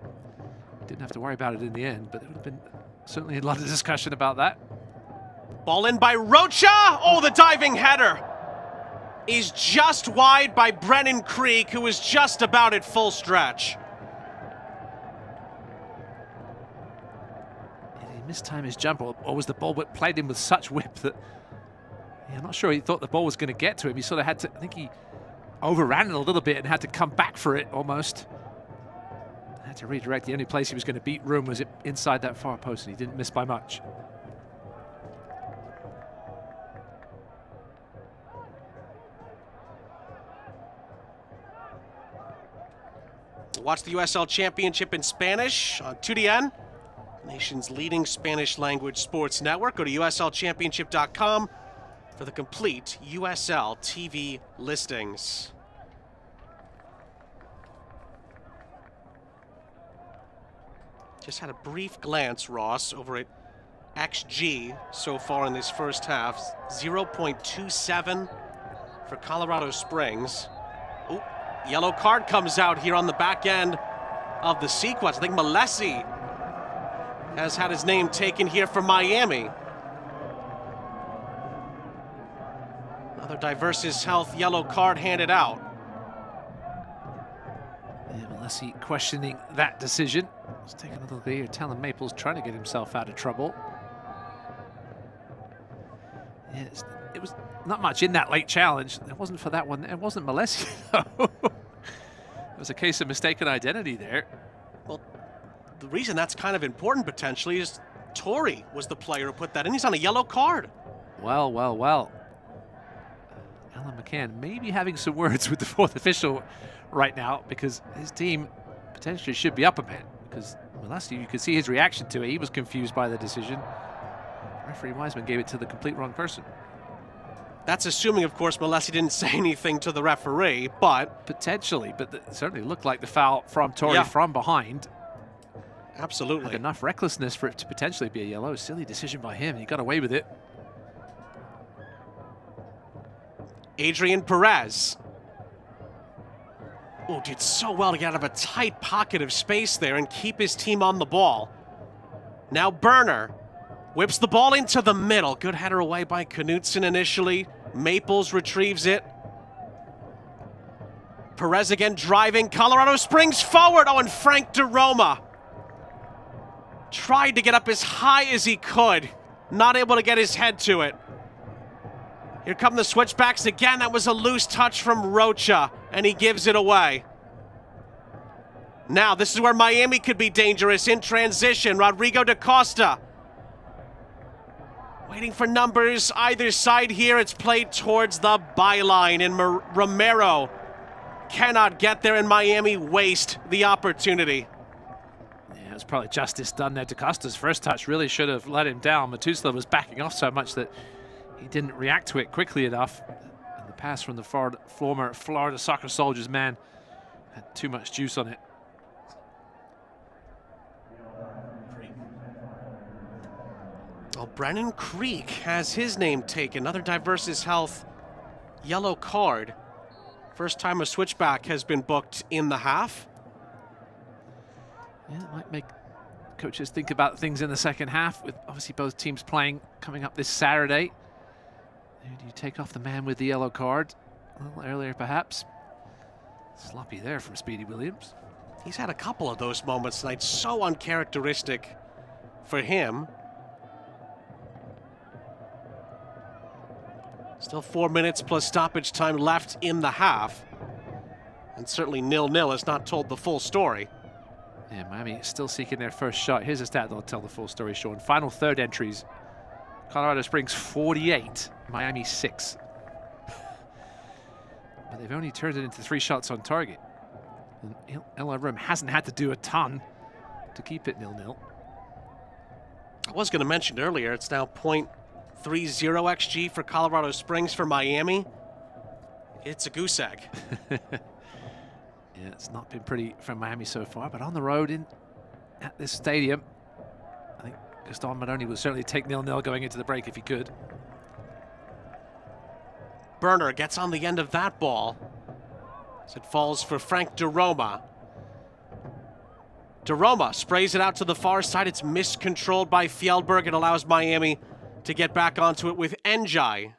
Didn't have to worry about it in the end, but there would have been certainly a lot of discussion about that. Ball in by Rocha. Oh, the diving header is just wide by Brennan Creek, who was just about at full stretch. Mistime his jump, or was the ball played in with such whip that I'm not sure he thought the ball was going to get to him. He sort of had to, I think he overran it a little bit and had to come back for it almost. Had to redirect. The only place he was going to beat Room was inside that far post, and he didn't miss by much. Watch the USL Championship in Spanish on 2DN. Nation's leading Spanish language sports network. Go to uslchampionship.com for the complete USL TV listings. Just had a brief glance, Ross, over at XG so far in this first half. 0.27 for Colorado Springs. Oh, yellow card comes out here on the back end of the sequence. I think Malesi has had his name taken here for Miami. Another Diversis Health yellow card handed out. Yeah, Malesi questioning that decision. Let's take another look here. Talon Maples trying to get himself out of trouble. Yeah, it was not much in that late challenge. It wasn't for that one. It wasn't Malesi, though. It was a case of mistaken identity there. Well, the reason that's kind of important potentially is Torrey was the player who put that in. He's on a yellow card. Well, well, well. Alan McCann may be having some words with the fourth official right now, because his team potentially should be up a man. Because Malesi, you could see his reaction to it. He was confused by the decision. Referee Wiseman gave it to the complete wrong person. That's assuming, of course, Malesi didn't say anything to the referee, but... Potentially, but it certainly looked like the foul from Torrey from behind. Absolutely. Had enough recklessness for it to potentially be a yellow. Silly decision by him. He got away with it. Adrian Perez. Oh, did so well to get out of a tight pocket of space there and keep his team on the ball. Now Burner whips the ball into the middle. Good header away by Knutson initially. Maples retrieves it. Perez again driving. Colorado Springs forward. Oh, and Frank DeRoma tried to get up as high as he could. Not able to get his head to it. Here come the switchbacks again. That was a loose touch from Rocha, and he gives it away. Now, this is where Miami could be dangerous in transition. Rodrigo da Costa waiting for numbers either side here. It's played towards the byline, and Romero cannot get there, and Miami waste the opportunity. Yeah, it was probably justice done there. Da Costa's first touch really should have let him down. Matusla was backing off so much that he didn't react to it quickly enough. And the pass from the former Florida Soccer Soldiers man had too much juice on it. Well, Brennan Creek has his name taken. Another Diversus Health yellow card. First time a switchback has been booked in the half. Yeah, it might make coaches think about things in the second half, with obviously both teams playing coming up this Saturday. Who do you take off the man with the yellow card? A little earlier, perhaps. Sloppy there from Speedy Williams. He's had a couple of those moments tonight, so uncharacteristic for him. Still 4 minutes plus stoppage time left in the half. And certainly 0-0 has not told the full story. Yeah, Miami still seeking their first shot. Here's a stat that'll tell the full story, Sean. Final third entries. Colorado Springs 48, Miami 6. But they've only turned it into 3 shots on target. And LRM hasn't had to do a ton to keep it 0-0. I was going to mention earlier, it's now .30 XG for Colorado Springs. For Miami, it's a goose egg. Yeah, it's not been pretty from Miami so far, but on the road at this stadium, I think Gaston Madoni would certainly take 0-0 going into the break if he could. Burner gets on the end of that ball as it falls for Frank DeRoma. DeRoma sprays it out to the far side. It's miscontrolled by Fjellberg. It allows Miami to get back onto it with Njai.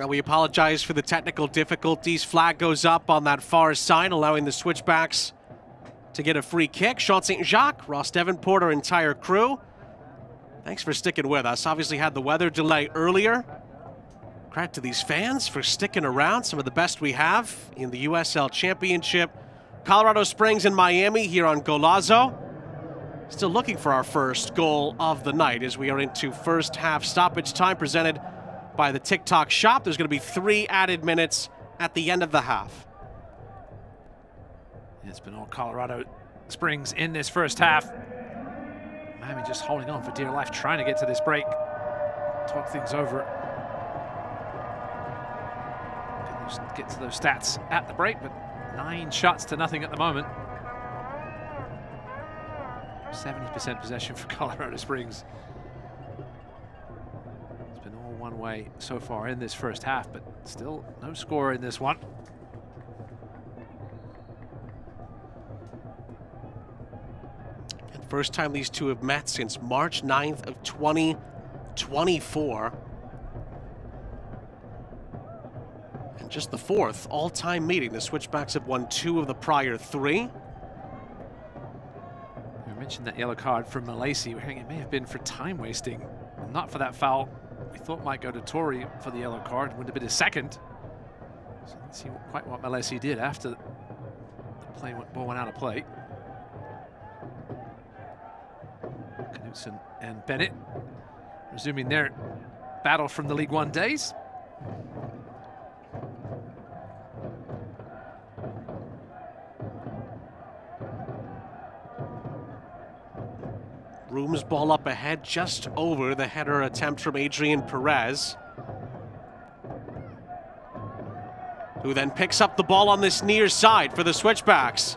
We apologize for the technical difficulties. Flag goes up on that far side, allowing the Switchbacks to get a free kick. Sean St. Jacques, Ross Davenport, our entire crew. Thanks for sticking with us. Obviously had the weather delay earlier. Credit to these fans for sticking around. Some of the best we have in the USL Championship. Colorado Springs and Miami here on Golazo. Still looking for our first goal of the night as we are into first half stoppage time presented by the TikTok shop. There's going to be 3 added minutes at the end of the half. It's been all Colorado Springs in this first half. Miami just holding on for dear life, trying to get to this break. Talk things over. Get to those stats at the break, but 9 shots to nothing at the moment. 70% possession for Colorado Springs. It's been all one way so far in this first half, but still no score in this one. And first time these two have met since March 9th of 2024. And just the 4th all-time meeting. The Switchbacks have won 2 of the prior 3. We mentioned that yellow card from Malaysia. We're hearing it may have been for time wasting, not for that foul we thought might go to Tory for the yellow card. Would have been his second. So let's see quite what Malaysia did after the ball went out of play. Knutson and Bennett resuming their battle from the League One days. Rooms ball up ahead just over the header attempt from Adrian Perez, who then picks up the ball on this near side for the Switchbacks.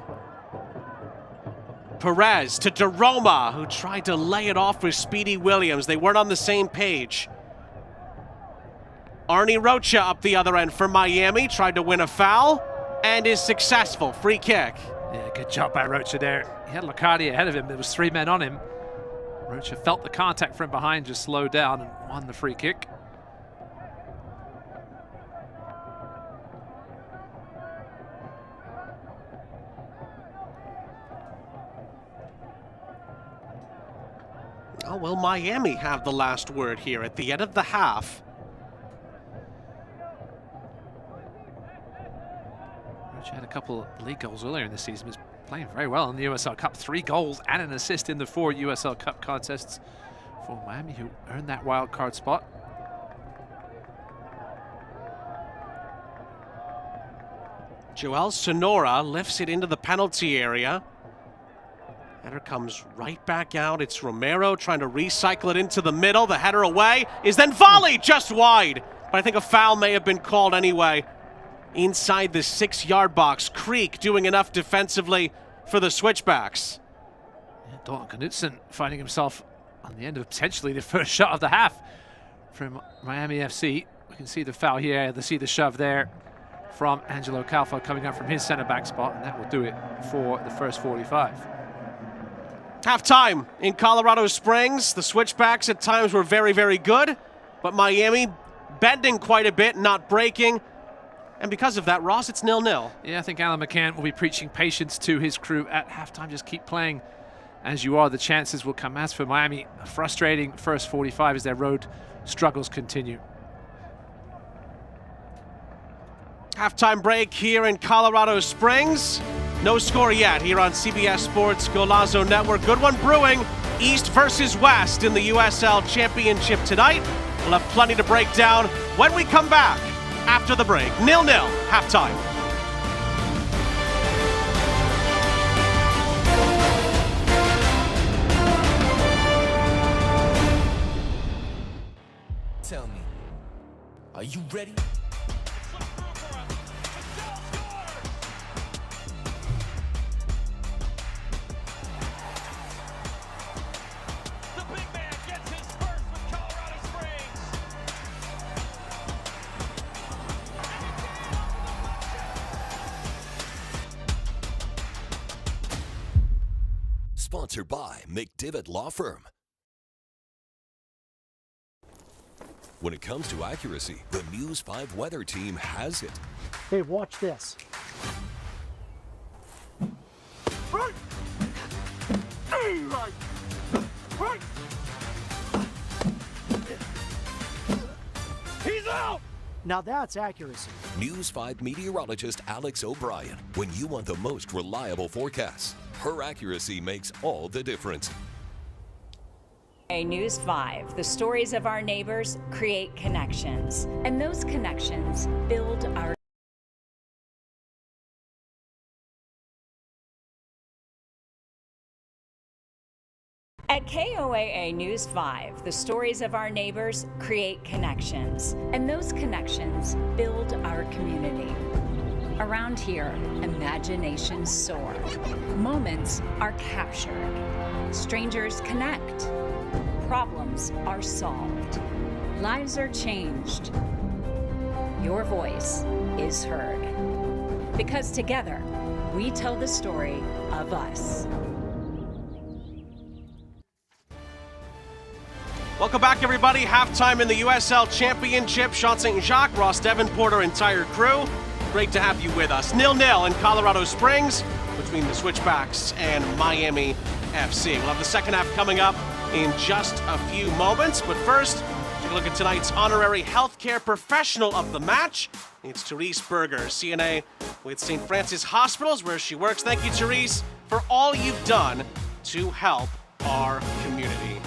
Perez to DeRoma, who tried to lay it off with Speedy Williams. They weren't on the same page. Arnie Rocha up the other end for Miami, tried to win a foul and is successful. Free kick. Yeah, good job by Rocha there. He had Locardi ahead of him. There was 3 men on him. Rocha felt the contact from behind, just slowed down and won the free kick. Oh, will Miami have the last word here at the end of the half? Rocha had a couple league goals earlier in the season. Was playing very well in the USL Cup. 3 goals and an assist in the 4 USL Cup contests for Miami, who earned that wild card spot. Joel Sonora lifts it into the penalty area. Header comes right back out. It's Romero trying to recycle it into the middle. The header away is then volleyed just wide. But I think a foul may have been called anyway. Inside the 6-yard box. Creek doing enough defensively for the Switchbacks. Yeah, Dalton Knutson finding himself on the end of potentially the first shot of the half from Miami FC. We can see the foul here. You see the shove there from Angelo Calfo coming up from his centre-back spot, and that will do it for the first 45. Half-time in Colorado Springs. The Switchbacks at times were very, very good, but Miami bending quite a bit, not breaking. And because of that, Ross, it's 0-0. Yeah, I think Alan McCann will be preaching patience to his crew at halftime. Just keep playing as you are. The chances will come. As for Miami, a frustrating first 45 as their road struggles continue. Halftime break here in Colorado Springs. No score yet here on CBS Sports Golazo Network. Good one brewing. East versus West in the USL Championship tonight. We'll have plenty to break down when we come back after the break. 0-0, halftime. Tell me, are you ready? The big man gets his first with Colorado Springs. Sponsored by McDivitt Law Firm. When it comes to accuracy, the News 5 weather team has it. Hey, watch this. He's out! Now that's accuracy. News 5 meteorologist Alex O'Brien. When you want the most reliable forecasts, her accuracy makes all the difference. News 5, the stories of our neighbors create connections, and those connections build our At KOAA News 5, the stories of our neighbors create connections, and those connections build our community. Around here, imaginations soar. Moments are captured. Strangers connect. Problems are solved. Lives are changed. Your voice is heard. Because together, we tell the story of us. Welcome back, everybody. Halftime in the USL Championship. Sean St. Jacques, Ross Davenport, our entire crew. Great to have you with us. 0-0 in Colorado Springs between the Switchbacks and Miami FC. We'll have the second half coming up in just a few moments. But first, take a look at tonight's honorary healthcare professional of the match. It's Therese Berger, CNA with St. Francis Hospitals, where she works. Thank you, Therese, for all you've done to help our community.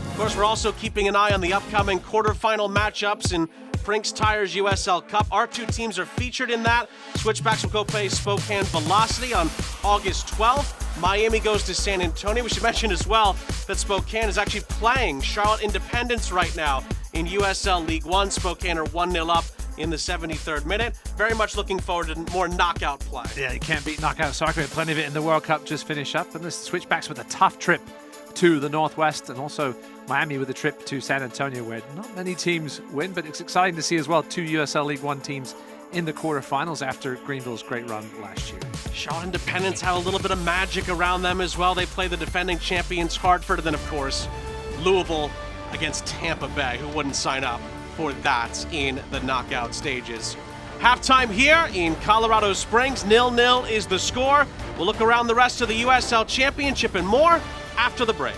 Of course, we're also keeping an eye on the upcoming quarterfinal matchups in Brinks Tires USL Cup. Our two teams are featured in that. Switchbacks will go play Spokane Velocity on August 12th. Miami goes to San Antonio. We should mention as well that Spokane is actually playing Charlotte Independence right now in USL League One. Spokane are 1-0 up in the 73rd minute. Very much looking forward to more knockout play. Yeah, you can't beat knockout soccer. We had plenty of it in the World Cup just finish up. And the Switchbacks with a tough trip to the Northwest, and also Miami with a trip to San Antonio, where not many teams win, but it's exciting to see as well two USL League One teams in the quarterfinals after Greenville's great run last year. Charlotte Independence have a little bit of magic around them as well. They play the defending champions Hartford, and then of course Louisville against Tampa Bay. Who wouldn't sign up for that in the knockout stages? Halftime here in Colorado Springs. 0-0 is the score. We'll look around the rest of the USL Championship and more after the break.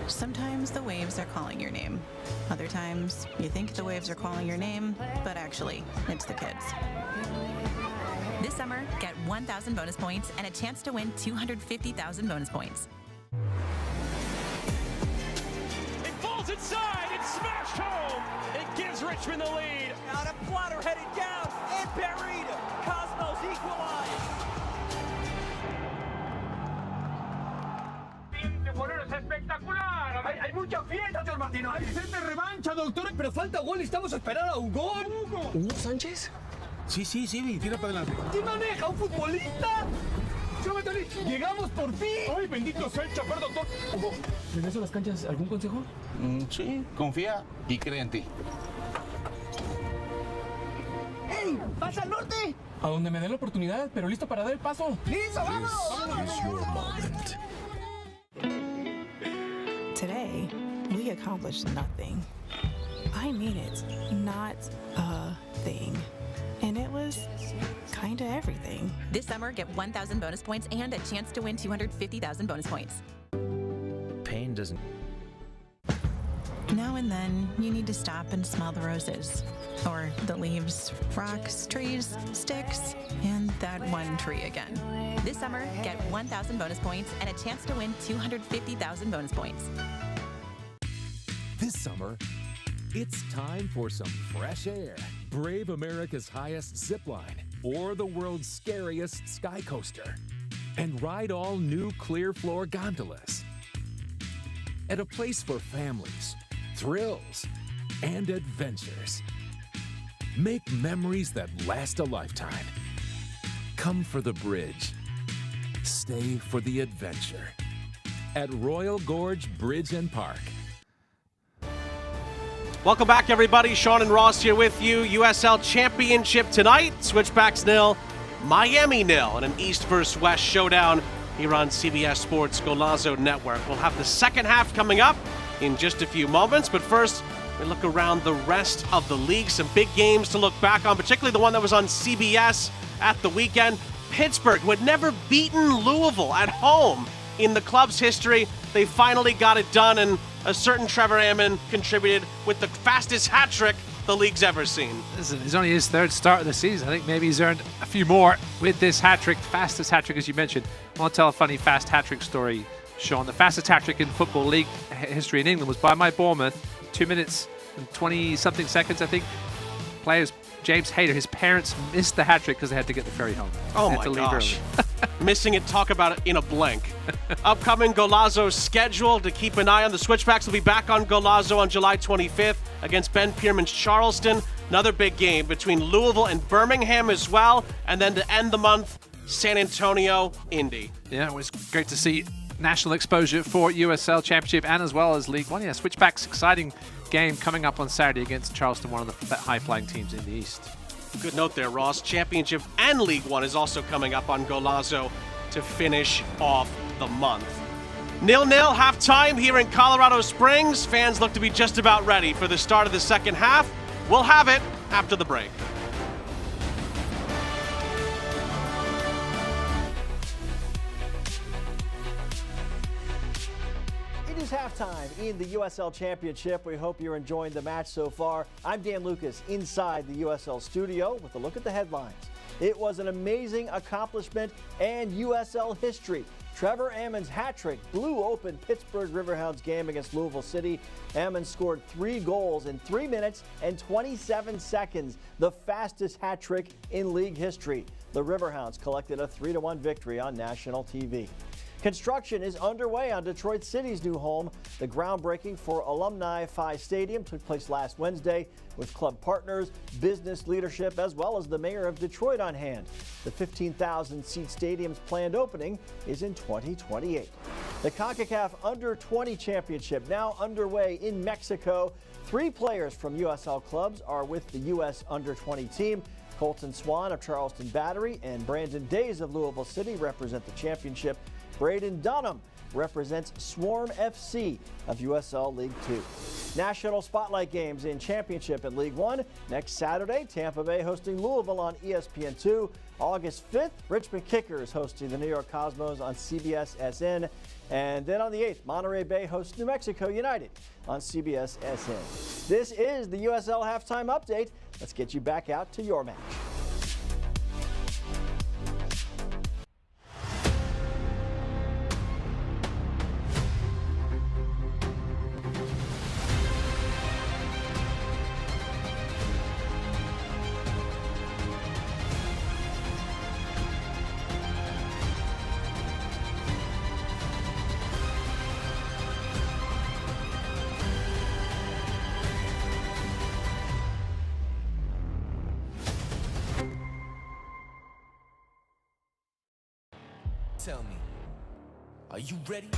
Sometimes the waves are calling your name. Other times you think the waves are calling your name, but actually it's the kids. This summer, get 1,000 bonus points and a chance to win 250,000 bonus points. It falls inside. It's smashed home. It gives Richmond the lead. Out of Platter headed down and buried. Cosmos equalize. Espectacular. Hay mucha fiesta, señor Martino. Hay gente revancha, doctor. Pero falta gol. Estamos a esperar a un gol. ¿Hugo Sánchez? Sí, tira para adelante. ¿Quién maneja? ¿Un futbolista? Llegamos por fin. Ay, bendito sea el chapar, doctor. Hugo, ¿regreso a las canchas? ¿Algún consejo? Sí, confía y cree en ti. ¡Ey! ¡Pasa al norte! A donde me dé la oportunidad, pero listo para dar el paso. ¡Listo, vamos! Today, we accomplished nothing. I mean it, not a thing. And it was kind of everything. This summer, get 1,000 bonus points and a chance to win 250,000 bonus points. Pain doesn't. Now and then, you need to stop and smell the roses. Or the leaves, rocks, trees, sticks, and that one tree again. This summer, get 1,000 bonus points and a chance to win 250,000 bonus points. This summer, it's time for some fresh air. Brave America's highest zip line or the world's scariest sky coaster. And ride all new clear floor gondolas. At a place for families, thrills, and adventures. Make memories that last a lifetime. Come for the bridge. Stay for the adventure. At Royal Gorge Bridge and Park. Welcome back, everybody. Sean and Ross here with you. USL Championship tonight. Switchbacks 0, Miami 0 in an East versus West showdown here on CBS Sports Golazo Network. We'll have the second half coming up in just a few moments, but first, we look around the rest of the league. Some big games to look back on, particularly the one that was on CBS at the weekend. Pittsburgh, who had never beaten Louisville at home in the club's history, they finally got it done, and a certain Trevor Ammon contributed with the fastest hat trick the league's ever seen. Listen, it's only his third start of the season. I think maybe he's earned a few more with this hat trick, fastest hat trick, as you mentioned. I want to tell a funny fast hat trick story, Sean. The fastest hat trick in Football League history in England was by my Bournemouth, 2 minutes and 20-something seconds, I think. Players, James Hayter, his parents missed the hat trick because they had to get the ferry home. Oh my gosh. Missing it, talk about it in a blink. Upcoming Golazo schedule to keep an eye on. The Switchbacks will be back on Golazo on July 25th against Ben Pierman's Charleston. Another big game between Louisville and Birmingham as well. And then to end the month, San Antonio, Indy. Yeah, it was great to see national exposure for USL Championship and as well as League One. Yeah, Switchbacks, exciting game coming up on Saturday against Charleston, one of the high-flying teams in the East. Good note there, Ross. Championship and League One is also coming up on Golazo to finish off the month. 0-0 halftime here in Colorado Springs. Fans look to be just about ready for the start of the second half. We'll have it after the break. It is halftime in the USL Championship. We hope you're enjoying the match so far. I'm Dan Lucas inside the USL studio with a look at the headlines. It was an amazing accomplishment and USL history. Trevor Ammon's hat trick blew open Pittsburgh Riverhounds game against Louisville City. Ammon scored 3 goals in 3 minutes and 27 seconds, the fastest hat trick in league history. The Riverhounds collected a 3-1 victory on national TV. Construction is underway on Detroit City's new home. The groundbreaking for Alumni Phi Stadium took place last Wednesday with club partners, business leadership, as well as the mayor of Detroit on hand. The 15,000-seat stadium's planned opening is in 2028. The CONCACAF Under-20 Championship now underway in Mexico. 3 players from USL clubs are with the U.S. Under-20 team. Colton Swan of Charleston Battery and Brandon Days of Louisville City represent the championship. Braden Dunham represents Swarm FC of USL League Two. National Spotlight games in Championship and League One. Next Saturday, Tampa Bay hosting Louisville on ESPN2. August 5th, Richmond Kickers hosting the New York Cosmos on CBS SN. And then on the 8th, Monterey Bay hosts New Mexico United on CBS SN. This is the USL Halftime Update. Let's get you back out to your match. Tell me, are you ready?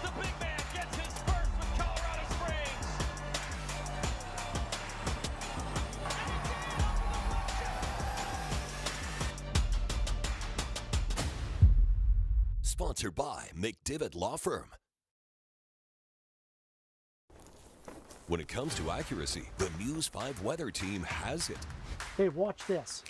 The big man gets his first with Colorado Springs. Sponsored by McDivitt Law Firm. When it comes to accuracy, the News 5 weather team has it. Hey, watch this.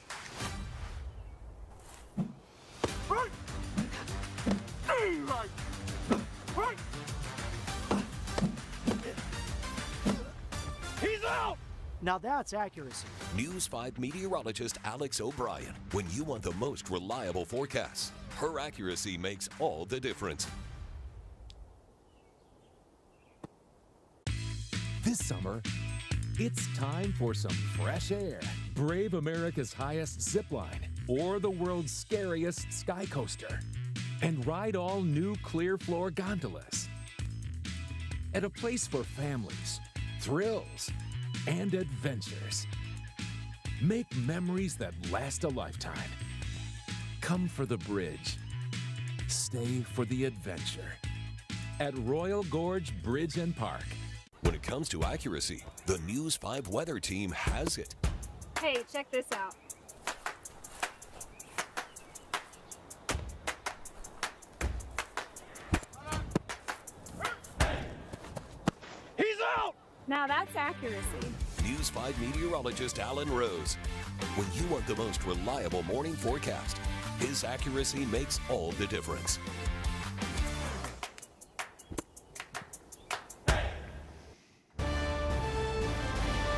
He's out! Now that's accuracy. News 5 meteorologist Alex O'Brien. When you want the most reliable forecasts, her accuracy makes all the difference. This summer, it's time for some fresh air. Brave America's highest zip line or the world's scariest sky coaster. And ride all new clear floor gondolas. At a place for families, thrills, and adventures. Make memories that last a lifetime. Come for the bridge. Stay for the adventure. at Royal Gorge Bridge and Park. When it comes to accuracy, the News 5 weather team has it. Hey, check this out. He's out! Now that's accuracy. News 5 meteorologist Alan Rose. When you want the most reliable morning forecast, his accuracy makes all the difference.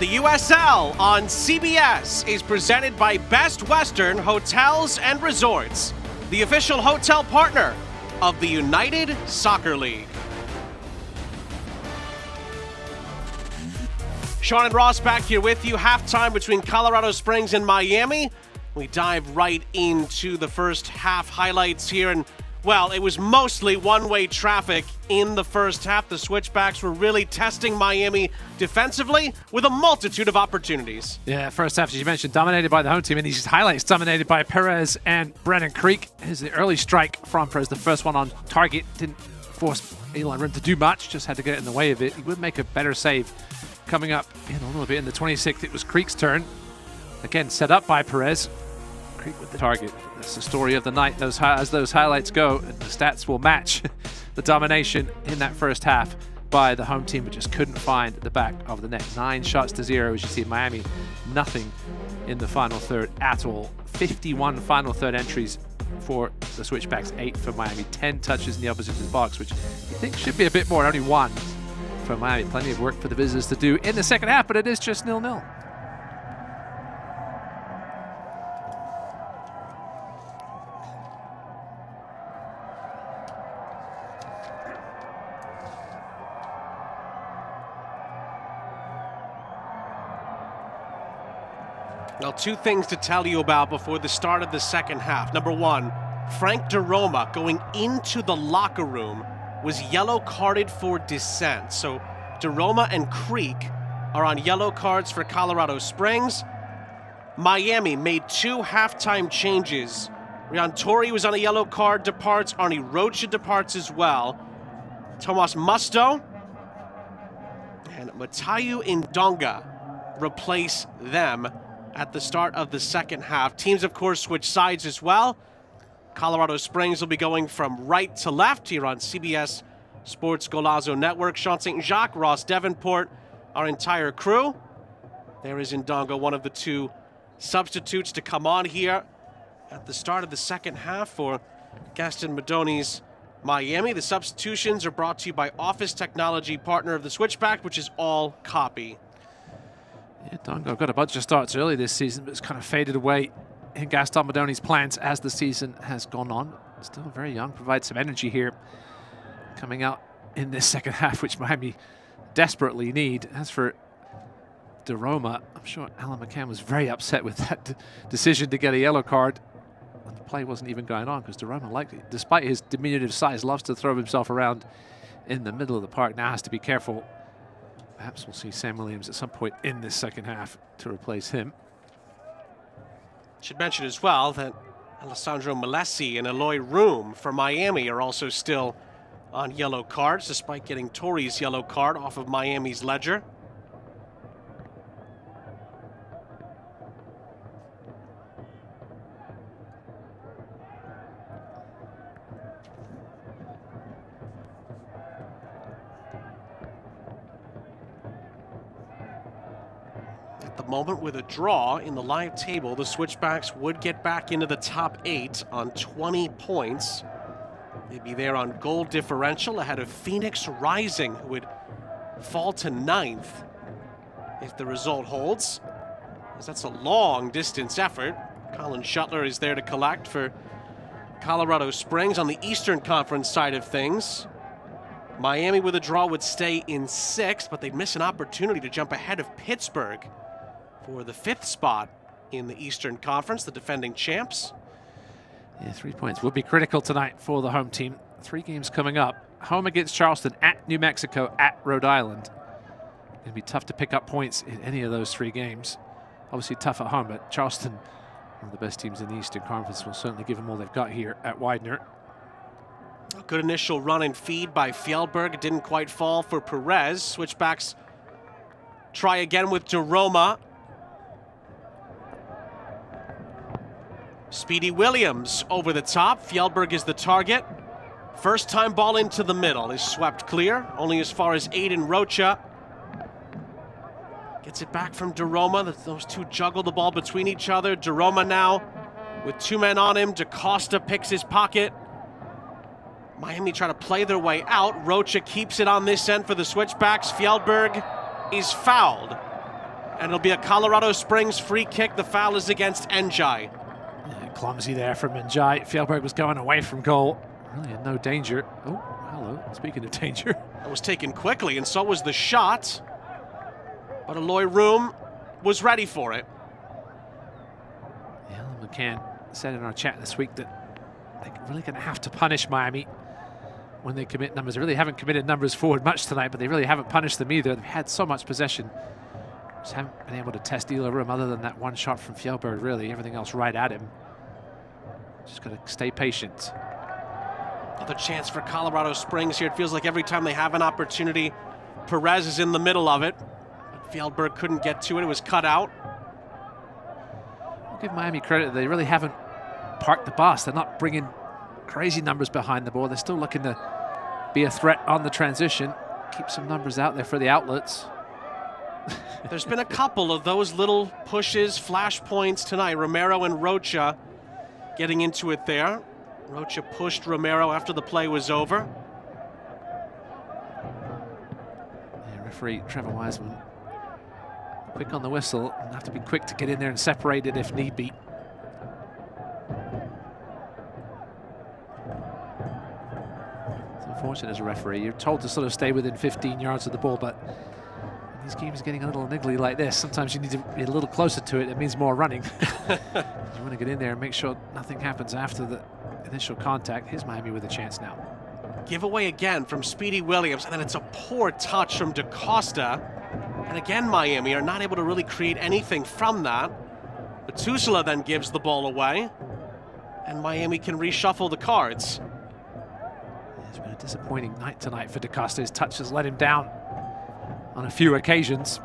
The USL on CBS is presented by Best Western Hotels and Resorts, the official hotel partner of the United Soccer League. Sean and Ross back here with you. Halftime between Colorado Springs and Miami. We dive right into the first half highlights here. And, well, it was mostly one-way traffic in the first half. The Switchbacks were really testing Miami defensively with a multitude of opportunities. Yeah, first half, as you mentioned, dominated by the home team. And these highlights dominated by Perez and Brennan Creek. Here's the early strike from Perez, the first one on target. Didn't force Eli Rim to do much, just had to get in the way of it. He would make a better save coming up in a little bit in the 26th. It was Creek's turn. Again, set up by Perez. Creek with the target. That's the story of the night. As those highlights go, the stats will match the domination in that first half by the home team, but just couldn't find the back of the net. 9 shots to 0, as you see Miami. Nothing in the final third at all. 51 final third entries for the Switchbacks, 8 for Miami. 10 touches in the opposition's box, which you think should be a bit more. Only 1 for Miami. Plenty of work for the visitors to do in the second half, but it is just 0-0. Well, 2 things to tell you about before the start of the second half. Number 1, Frank DeRoma going into the locker room was yellow carded for dissent. So DeRoma and Creek are on yellow cards for Colorado Springs. Miami made 2 halftime changes. Rian Torrey was on a yellow card, departs. Arnie Rocha departs as well. Tomas Musto and Matayu Indonga replace them at the start of the second half. Teams, of course, switch sides as well. Colorado Springs will be going from right to left here on CBS Sports Golazo Network. Sean St. Jacques, Ross Davenport, our entire crew. There is Indonga, one of the 2 substitutes to come on here at the start of the second half for Gaston Madoni's Miami. The substitutions are brought to you by Office Technology, partner of the Switchback, which is all copy. Yeah, Dongo got a bunch of starts early this season, but it's kind of faded away in Gaston Madoni's plans as the season has gone on. Still very young, provides some energy here coming out in this second half, which Miami desperately need. As for DeRoma, I'm sure Alan McCann was very upset with that decision to get a yellow card. And the play wasn't even going on because DeRoma, likely, despite his diminutive size, loves to throw himself around in the middle of the park. Now has to be careful. Perhaps we'll see Sam Williams at some point in this second half to replace him. Should mention as well that Alessandro Malesi and Eloy Room for Miami are also still on yellow cards, despite getting Torrey's yellow card off of Miami's ledger. Moment with a draw in the live table, the Switchbacks would get back into the top 8 on 20 points. They'd be there on goal differential ahead of Phoenix Rising, who would fall to 9th if the result holds, as that's a long distance effort. Colin Shuttler is there to collect for Colorado Springs on the Eastern Conference side of things. Miami with a draw would stay in 6th, but they'd miss an opportunity to jump ahead of Pittsburgh for the 5th spot in the Eastern Conference, the defending champs. Yeah, 3 points will be critical tonight for the home team. 3 games coming up. Home against Charleston, at New Mexico, at Rhode Island. Going to be tough to pick up points in any of those 3 games. Obviously tough at home, but Charleston, one of the best teams in the Eastern Conference, will certainly give them all they've got here at Widener. Good initial run and feed by Fjellberg. It didn't quite fall for Perez. Switchbacks try again with Deroma. Speedy Williams over the top. Fjellberg is the target. First time ball into the middle is swept clear. Only as far as Aiden Rocha. Gets it back from Deroma. Those two juggle the ball between each other. Deroma now with two men on him. DaCosta picks his pocket. Miami try to play their way out. Rocha keeps it on this end for the Switchbacks. Fjellberg is fouled. And it'll be a Colorado Springs free kick. The foul is against Njai. Yeah, clumsy there from Njai. Fjellberg was going away from goal. Really in no danger. Oh, hello. Speaking of danger. That was taken quickly, and so was the shot. But Aloy Room was ready for it. Yeah, McCann said in our chat this week that they're really going to have to punish Miami when they commit numbers. They really haven't committed numbers forward much tonight, but they really haven't punished them either. They've had so much possession. Just haven't been able to test Aloy Room other than that one shot from Fjellberg, really. Everything else right at him. Just got to stay patient. Another chance for Colorado Springs here. It feels like every time they have an opportunity, Perez is in the middle of it. But Fjellberg couldn't get to it. It was cut out. I'll give Miami credit. They really haven't parked the bus. They're not bringing crazy numbers behind the ball. They're still looking to be a threat on the transition. Keep some numbers out there for the outlets. There's been a couple of those little pushes, flash points tonight. Romero and Rocha getting into it there. Rocha pushed Romero after the play was over. Yeah, referee Trevor Wiseman, quick on the whistle. Have to be quick to get in there and separate it if need be. It's unfortunate as a referee. You're told to sort of stay within 15 yards of the ball, but when these games are getting a little niggly like this, sometimes you need to be a little closer to it. It means more running. You want to get in there and make sure nothing happens after the initial contact. Here's Miami with a chance now. Giveaway again from Speedy Williams, and then it's a poor touch from DaCosta. And again, Miami are not able to really create anything from that. Metusala then gives the ball away, and Miami can reshuffle the cards. It's been a disappointing night tonight for DaCosta. His touch has let him down on a few occasions.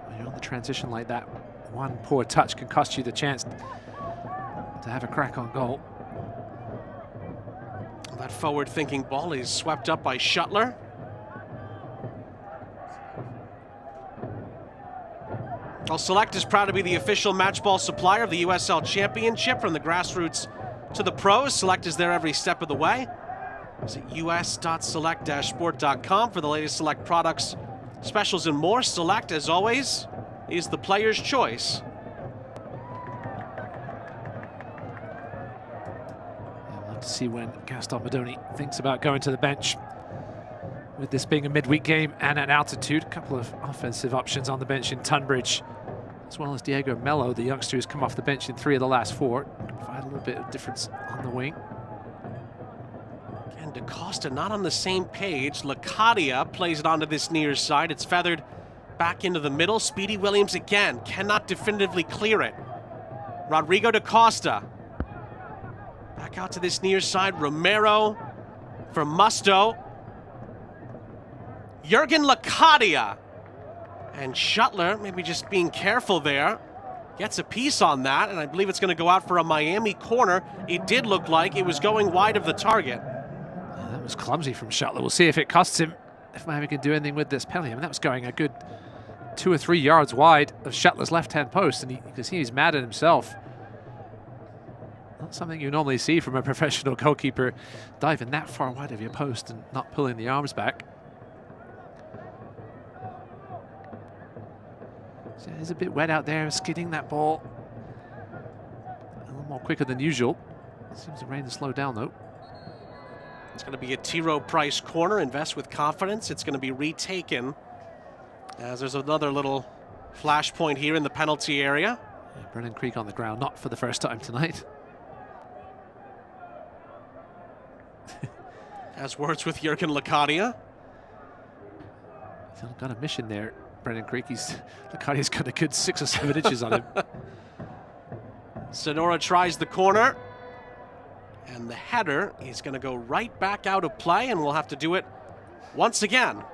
When you're on the transition like that, one poor touch can cost you the chance to have a crack on goal. That forward-thinking ball is swept up by Shuttler. Well, Select is proud to be the official match ball supplier of the USL Championship. From the grassroots to the pros, Select is there every step of the way. Visit us.select-sport.com for the latest Select products, specials, and more. Select, as always, is the player's choice. To see when Gaston Madoni thinks about going to the bench. With this being a midweek game and at altitude, a couple of offensive options on the bench in Tunbridge, as well as Diego Mello, the youngster who's come off the bench in 3 of the last 4. Provide a little bit of difference on the wing. Again, DaCosta not on the same page. Lacadia plays it onto this near side. It's feathered back into the middle. Speedy Williams again cannot definitively clear it. Rodrigo DaCosta. Back out to this near side. Romero for Musto. Jurgen Lacadia. And Shuttler, maybe just being careful there, gets a piece on that, and I believe it's going to go out for a Miami corner. It did look like it was going wide of the target. Yeah, that was clumsy from Shuttler. We'll see if it costs him, if Miami can do anything with this penalty. I mean, that was going a good 2 or 3 yards wide of Shuttler's left-hand post, and you can see he's mad at himself. Not something you normally see from a professional goalkeeper, diving that far wide of your post and not pulling the arms back. So it's a bit wet out there, skidding that ball a little more quicker than usual. Seems the rain to slow down though. It's going to be a T. Rowe Price corner. Invest with confidence. It's going to be retaken as there's another little flash point here in the penalty area. Yeah, Brennan Creek on the ground, not for the first time tonight. Has words with Jurgen Lacadia. He's got a mission there, Brennan Creek. Lacadia's got a good 6 or 7 inches on him. Sonora tries the corner. And the header is going to go right back out of play, and we'll have to do it once again.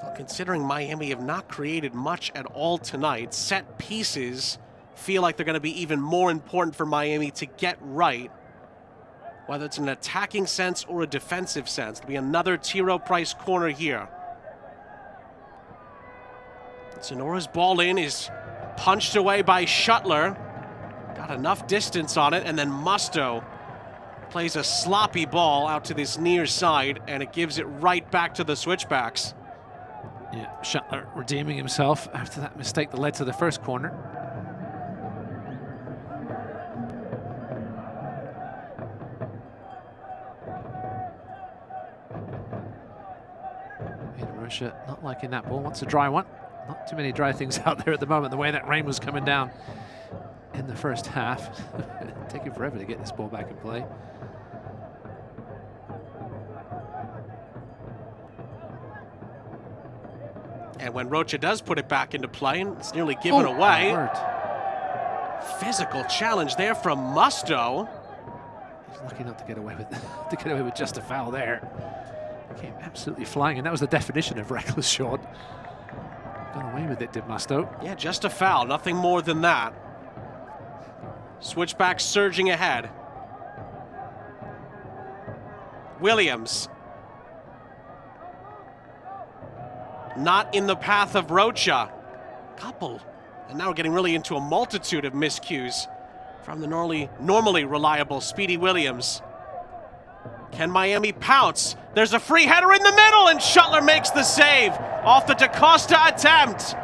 Well, considering Miami have not created much at all tonight, set pieces feel like they're going to be even more important for Miami to get right, whether it's in an attacking sense or a defensive sense. It'll be another Tiro Price corner here. Sonora's ball in is punched away by Shuttler. Got enough distance on it, and then Musto plays a sloppy ball out to this near side, and it gives it right back to the Switchbacks. Yeah, Shuttler redeeming himself after that mistake that led to the first corner. And Russia not liking that ball, wants a dry one. Not too many dry things out there at the moment, the way that rain was coming down in the first half. Taking forever to get this ball back in play. And when Rocha does put it back into play, and it's nearly given away. Physical challenge there from Musto. He's lucky not to get away with just a foul there. Came absolutely flying, and that was the definition of reckless shot. Got away with it, did Musto. Yeah, just a foul, nothing more than that. Switchback surging ahead. Williams. Not in the path of Rocha. Couple. And now we're getting really into a multitude of miscues from the normally reliable Speedy Williams. Can Miami pounce? There's a free header in the middle, and Shuttler makes the save off the DaCosta attempt.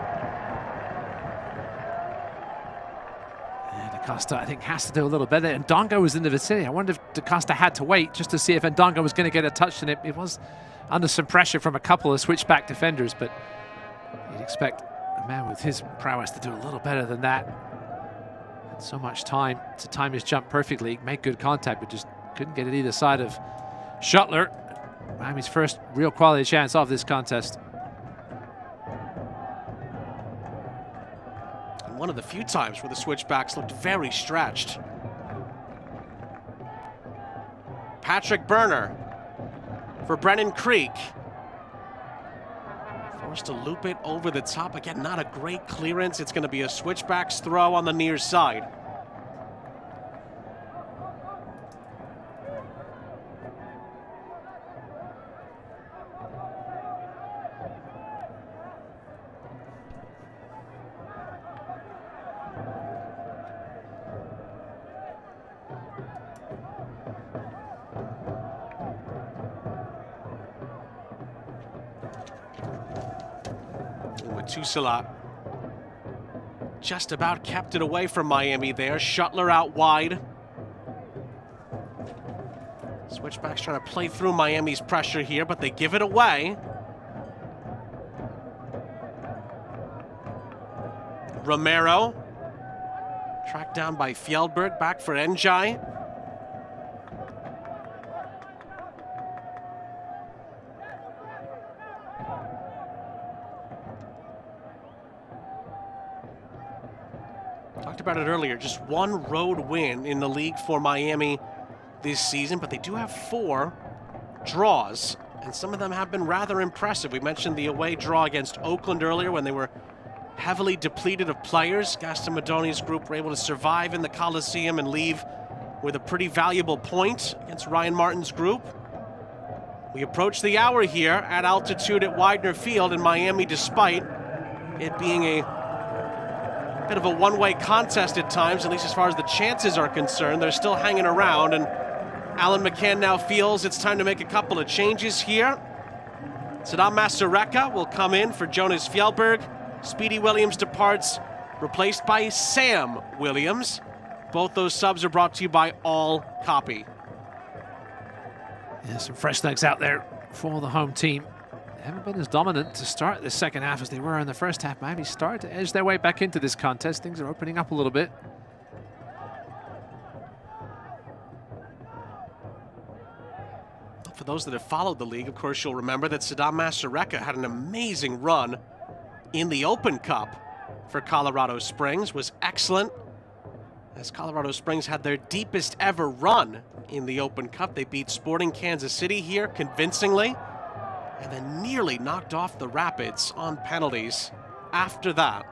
Yeah, DaCosta, I think, has to do a little better. And Ndongo was in the vicinity. I wonder if DaCosta had to wait just to see if Ndongo was going to get a touch, and it was under some pressure from a couple of switchback defenders, but you'd expect a man with his prowess to do a little better than that. Had so much time to time his jump perfectly, make good contact, but just couldn't get it either side of Shuttler. Miami's first real quality chance of this contest. And one of the few times where the Switchbacks looked very stretched. Patrick Burner for Brennan Creek. Forced to loop it over the top. Again, not a great clearance. It's going to be a Switchbacks throw on the near side. Tusala just about kept it away from Miami there. Shuttler out wide. Switchbacks trying to play through Miami's pressure here, but they give it away. Romero tracked down by Fjellberg, back for Njai. Talked about it earlier, just one road win in the league for Miami this season, but they do have 4 draws, and some of them have been rather impressive. We mentioned the away draw against Oakland earlier when they were heavily depleted of players. Gaston Madoni's group were able to survive in the Coliseum and leave with a pretty valuable point against Ryan Martin's group. We approach the hour here at altitude at Widener Field in Miami, despite it being a bit of a one-way contest at times, at least as far as the chances are concerned. They're still hanging around, and Alan McCann now feels it's time to make a couple of changes here. Saddam Masareka will come in for Jonas Fjellberg. Speedy Williams departs, replaced by Sam Williams. Both those subs are brought to you by All Copy. Yeah, some fresh legs out there for the home team. They haven't been as dominant to start this second half as they were in the first half. Miami started to edge their way back into this contest. Things are opening up a little bit. For those that have followed the league, of course, you'll remember that Saddam Masareka had an amazing run in the Open Cup for Colorado Springs was excellent, as Colorado Springs had their deepest ever run in the Open Cup. They beat Sporting Kansas City here convincingly, and then nearly knocked off the Rapids on penalties after that.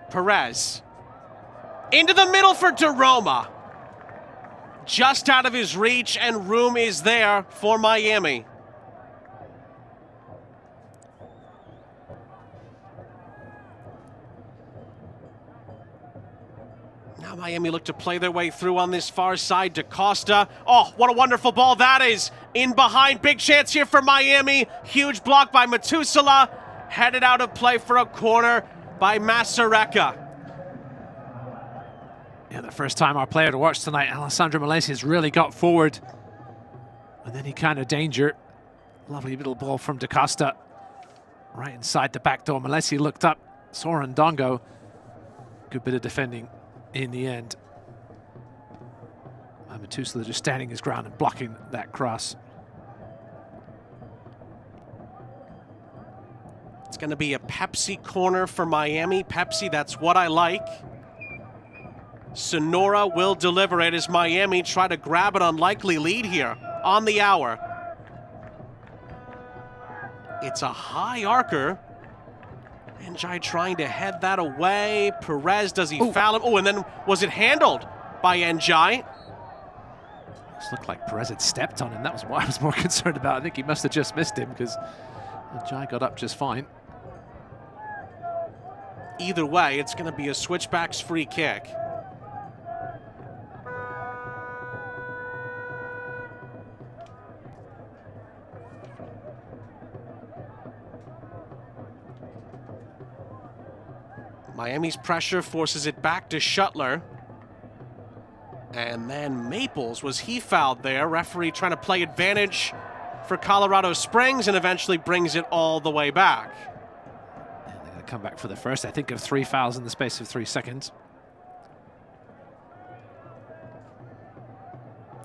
Perez into the middle for DeRoma. Just out of his reach, and room is there for Miami. Now Miami look to play their way through on this far side. DaCosta. Oh, what a wonderful ball that is. In behind. Big chance here for Miami. Huge block by Matusala. Headed out of play for a corner by Masareka. Yeah, the first time our player to watch tonight, Alessandro Malesi, has really got forward. And then he kind of danger. Lovely little ball from DaCosta. Right inside the back door. Malesi looked up, saw Ndongo. Good bit of defending in the end. Matusala just standing his ground and blocking that cross. It's going to be a Pepsi corner for Miami. Pepsi, that's what I like. Sonora will deliver it as Miami try to grab an unlikely lead here on the hour. It's a high arcer. Njai trying to head that away. Perez, does he foul him? Oh, and then was it handled by Njai? This looked like Perez had stepped on him. That was what I was more concerned about. I think he must have just missed him because Njai got up just fine. Either way, it's going to be a Switchbacks free kick. Miami's pressure forces it back to Shuttler. And then Maples, was he fouled there? Referee trying to play advantage for Colorado Springs and eventually brings it all the way back. And they're going to come back for the first, I think, of 3 fouls in the space of 3 seconds.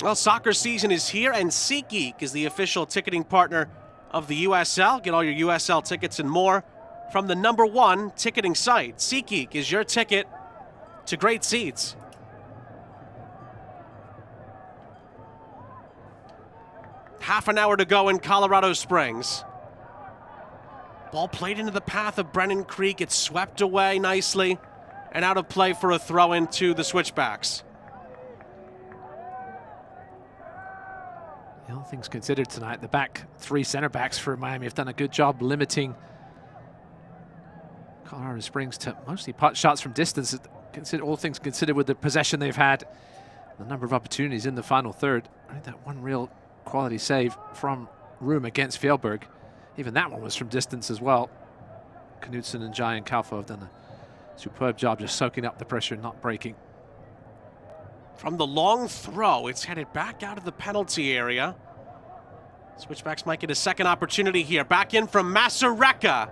Well, soccer season is here, and SeatGeek is the official ticketing partner of the USL. Get all your USL tickets and more from the #1 ticketing site. SeatGeek is your ticket to great seats. Half an hour to go in Colorado Springs. Ball played into the path of Brennan Creek. It's swept away nicely and out of play for a throw into the Switchbacks. All things considered tonight, the back 3 center backs for Miami have done a good job limiting Colorado Springs to mostly pot shots from distance. All things considered, with the possession they've had, the number of opportunities in the final third. I think that one real quality save from Room against Fjellberg. Even that one was from distance as well. Knudsen and Jai and Kaufo have done a superb job just soaking up the pressure and not breaking. From the long throw, it's headed back out of the penalty area. Switchbacks might get a second opportunity here. Back in from Masareka.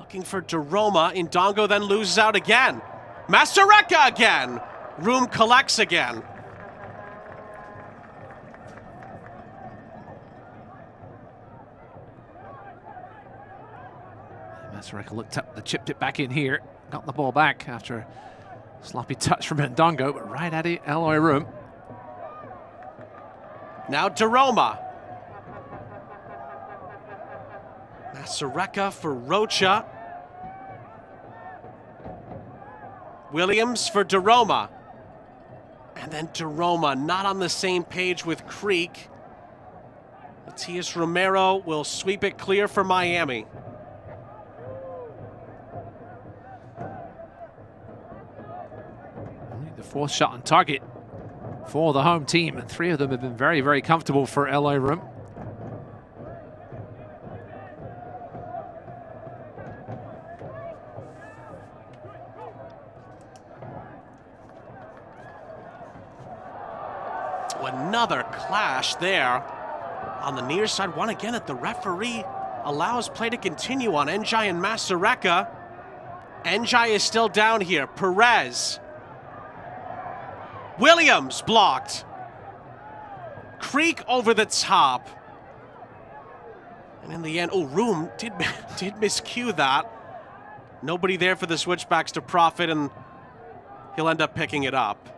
Looking for DeRoma. Ndongo then loses out again. Masareka again. Room collects again. Masareka looked up, chipped it back in here. Got the ball back after a sloppy touch from Ndongo, but right at it, Eloy Room. Now DeRoma. Masareka for Rocha. Williams for DeRoma. And then DeRoma not on the same page with Creek. Matias Romero will sweep it clear for Miami. The 4th shot on target for the home team, and 3 of them have been very, very comfortable for Eloy Room. Another clash there on the near side. One again that the referee allows play to continue on Njai and Masareka. Njai is still down here. Perez. Williams blocked. Creek over the top. And in the end, Room did miscue that. Nobody there for the Switchbacks to profit, and he'll end up picking it up.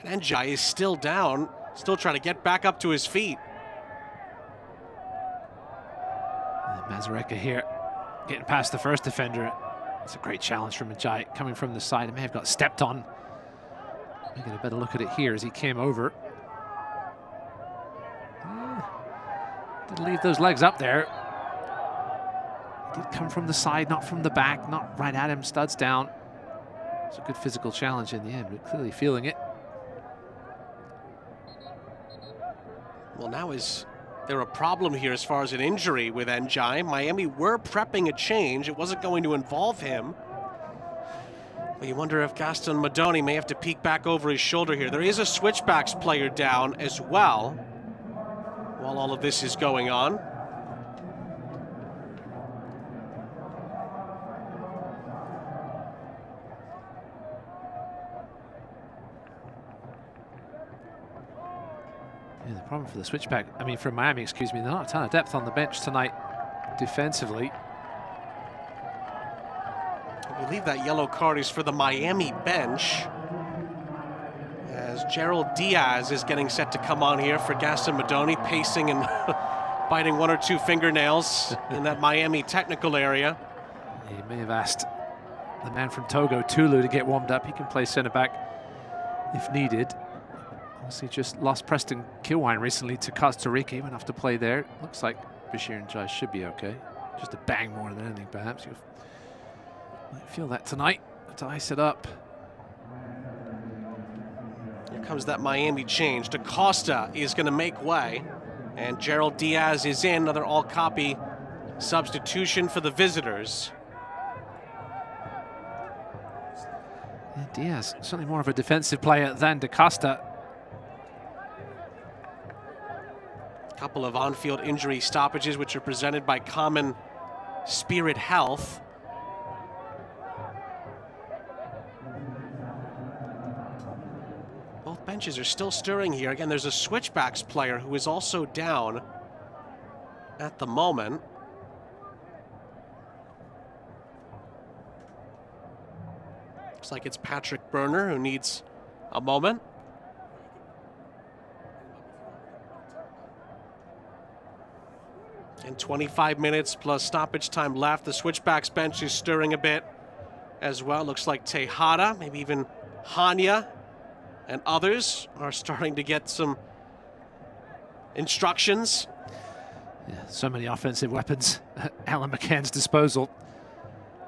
And Njai is still down, still trying to get back up to his feet. Masareka here, getting past the first defender. It's a great challenge from Njai coming from the side. He may have got stepped on. We'll get a better look at it here as he came over. Did leave those legs up there. He did come from the side, not from the back, not right at him, studs down. It's a good physical challenge in the end, but clearly feeling it. Well, now is there a problem here as far as an injury with Njai? Miami were prepping a change. It wasn't going to involve him. But you wonder if Gaston Madoni may have to peek back over his shoulder here. There is a Switchbacks player down as well while all of this is going on. Yeah, the problem for the Switchback, I mean for Miami, excuse me, not a ton of depth on the bench tonight defensively. I believe that yellow card is for the Miami bench, as Gerald Diaz is getting set to come on here for Gaston Madoni, pacing and biting one or two fingernails in that Miami technical area. He may have asked the man from Togo, Tulu, to get warmed up. He can play centre back if needed. Obviously just lost Preston Kilwine recently to Costa Rica. He went off to play there. Looks like Bashir Njai should be okay. Just a bang more than anything, perhaps. You'll might feel that tonight to ice it up. Here comes that Miami change. DaCosta is going to make way, and Gerald Diaz is in. Another all-copy substitution for the visitors. Yeah, Diaz, certainly more of a defensive player than DaCosta. Couple of on-field injury stoppages, which are presented by Common Spirit Health. Both benches are still stirring here. Again, there's a Switchbacks player who is also down at the moment. Looks like it's Patrick Berner who needs a moment. And 25 minutes plus stoppage time left. The Switchbacks bench is stirring a bit as well. Looks like Tejada, maybe even Hanya and others are starting to get some instructions. Yeah, so many offensive weapons at Alan McCann's disposal.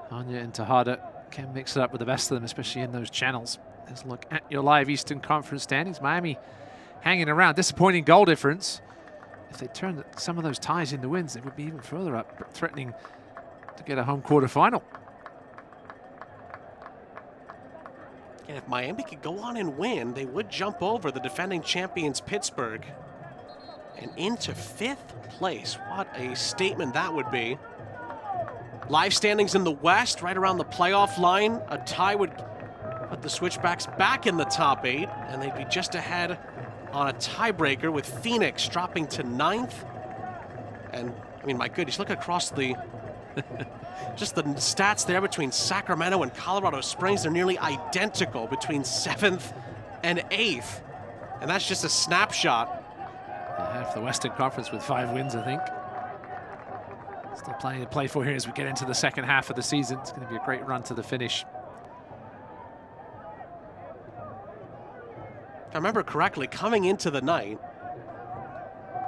Hanya and Tejada can mix it up with the best of them, especially in those channels. Let's look at your live Eastern Conference standings. Miami hanging around. Disappointing goal difference. If they turn some of those ties into wins, they would be even further up, threatening to get a home quarterfinal. And if Miami could go on and win, they would jump over the defending champions Pittsburgh and into 5th place. What a statement that would be. Live standings in the West, right around the playoff line. A tie would put the Switchbacks back in the top 8, and they'd be just ahead on a tiebreaker with Phoenix dropping to 9th. And I mean, my goodness, look across the just the stats there between Sacramento and Colorado Springs. They're nearly identical between 7th and 8th. And that's just a snapshot. Half the Western Conference with 5 wins, I think. Still plenty to play for here as we get into the second half of the season. It's going to be a great run to the finish. If I remember correctly, coming into the night,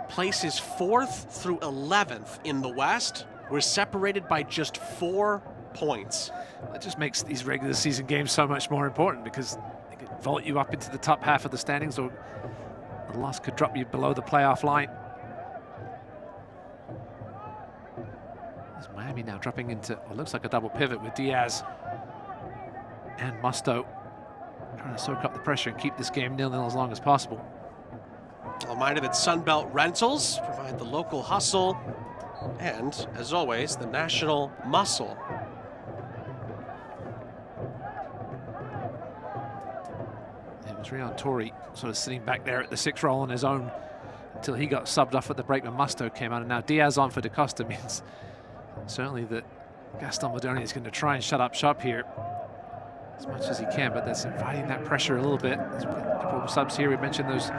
places 4th through 11th in the West were separated by just 4 points. That just makes these regular season games so much more important, because they could vault you up into the top half of the standings, or the loss could drop you below the playoff line. There's Miami now dropping into what looks like a double pivot with Diaz and Musto, trying to soak up the pressure and keep this game 0-0 as long as possible. A reminder that Sunbelt Rentals provide the local hustle and, as always, the national muscle. It was Rion Torrey sort of sitting back there at the 6th role on his own until he got subbed off at the break when Musto came out. And now Diaz on for Da Costa means certainly that Gaston Modoni is going to try and shut up shop here as much as he can, but that's inviting that pressure a little bit. There's been a couple of subs here. We mentioned those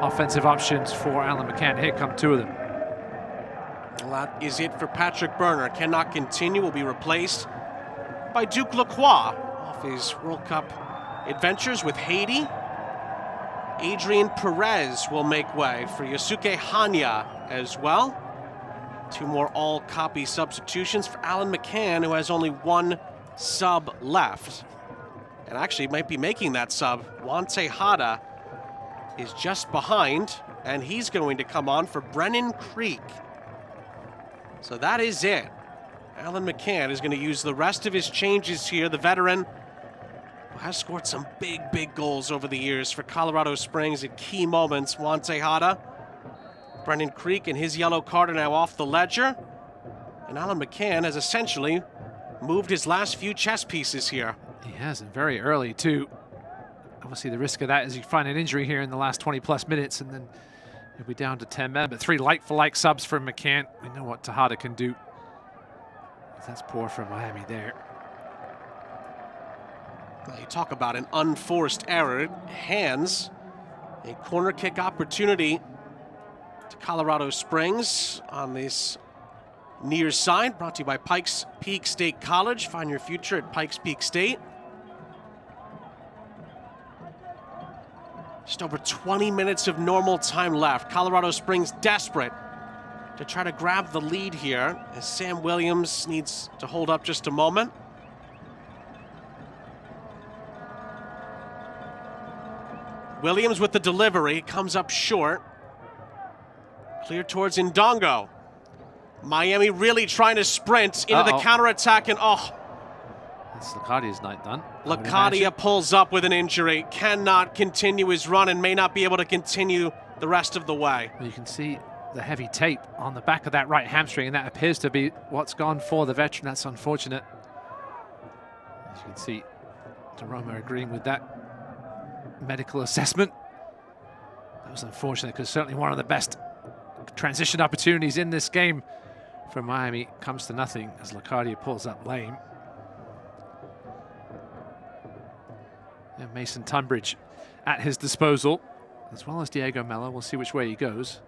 offensive options for Alan McCann. Here come two of them. Well, that is it for Patrick Berner. Cannot continue, will be replaced by Duke Lacroix off his World Cup adventures with Haiti. Adrian Perez will make way for Yosuke Hanya as well. Two more all-copy substitutions for Alan McCann, who has only one sub left. And actually might be making that sub. Juan Tejada is just behind, and he's going to come on for Brennan Creek. So that is it. Alan McCann is going to use the rest of his changes here. The veteran who has scored some big goals over the years for Colorado Springs at key moments. Juan Tejada, Brennan Creek, and his yellow card are now off the ledger. And Alan McCann has essentially moved his last few chess pieces here. He has, and very early too. Obviously the risk of that is you find an injury here in the last 20+ minutes and then you'll be down to 10 men. But 3 like-for-like subs from McCann. We know what Tejada can do. That's poor for Miami there. Well, you talk about an unforced error. Hands a corner kick opportunity to Colorado Springs on this near side, brought to you by Pikes Peak State College. Find your future at Pikes Peak State. Just over 20 minutes of normal time left. Colorado Springs desperate to try to grab the lead here as Sam Williams needs to hold up just a moment. Williams with the delivery, comes up short. Clear towards Ndongo. Miami really trying to sprint into the counterattack, and that's Lacadia's night done. Lacadia pulls up with an injury, cannot continue his run and may not be able to continue the rest of the way. Well, you can see the heavy tape on the back of that right hamstring, and that appears to be what's gone for the veteran. That's unfortunate. As you can see, DeRoma agreeing with that medical assessment. That was unfortunate because certainly one of the best transition opportunities in this game for Miami comes to nothing as Lacadia pulls up lame. And Mason Tunbridge at his disposal, as well as Diego Mella. We'll see which way he goes.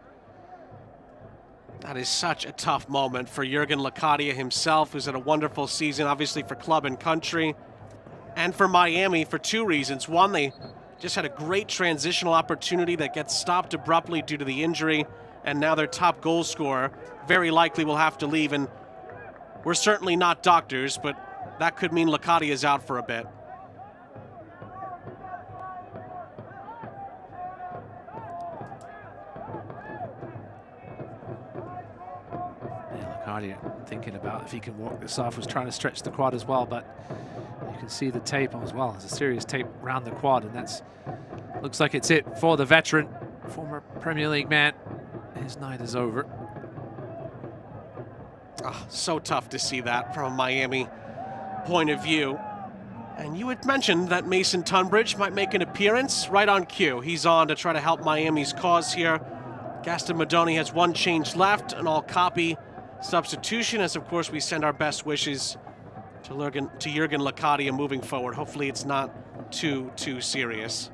That is such a tough moment for Jurgen Lacadia himself, who's had a wonderful season, obviously for club and country, and for Miami for 2 reasons. One, they just had a great transitional opportunity that gets stopped abruptly due to the injury, and now their top goal scorer very likely will have to leave. And we're certainly not doctors, but that could mean Lacadia is out for a bit. Lacadia thinking about if he can walk this off, was trying to stretch the quad as well, but you can see the tape as well. There's a serious tape around the quad, and that's looks like it's it for the veteran, former Premier League man. His night is over. So tough to see that from a Miami point of view. And you had mentioned that Mason Tunbridge might make an appearance right on cue. He's on to try to help Miami's cause here. Gaston Modoni has 1 change left, an all-copy substitution, as of course we send our best wishes to Jurgen Lacadia moving forward. Hopefully it's not too serious.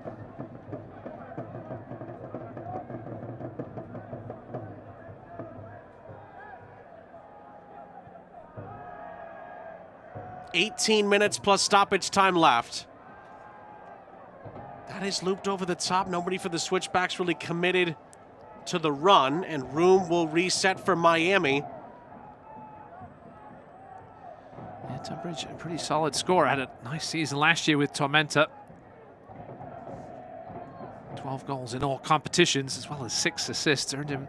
"18 minutes plus stoppage time left." That is looped over the top. Nobody for the Switchbacks really committed to the run, and room will reset for Miami. Yeah, Tunbridge, a pretty solid score. Had a nice season last year with Tormenta. 12 goals in all competitions, as well as 6 assists. Earned him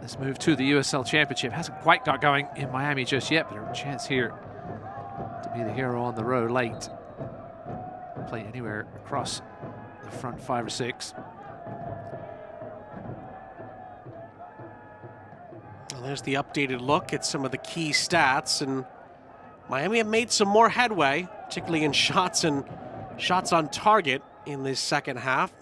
this move to the USL Championship. Hasn't quite got going in Miami just yet, but a chance here to be the hero on the road late. Play anywhere across the front 5 or 6. Well, there's the updated look at some of the key stats, and Miami have made some more headway, particularly in shots and shots on target in this second half.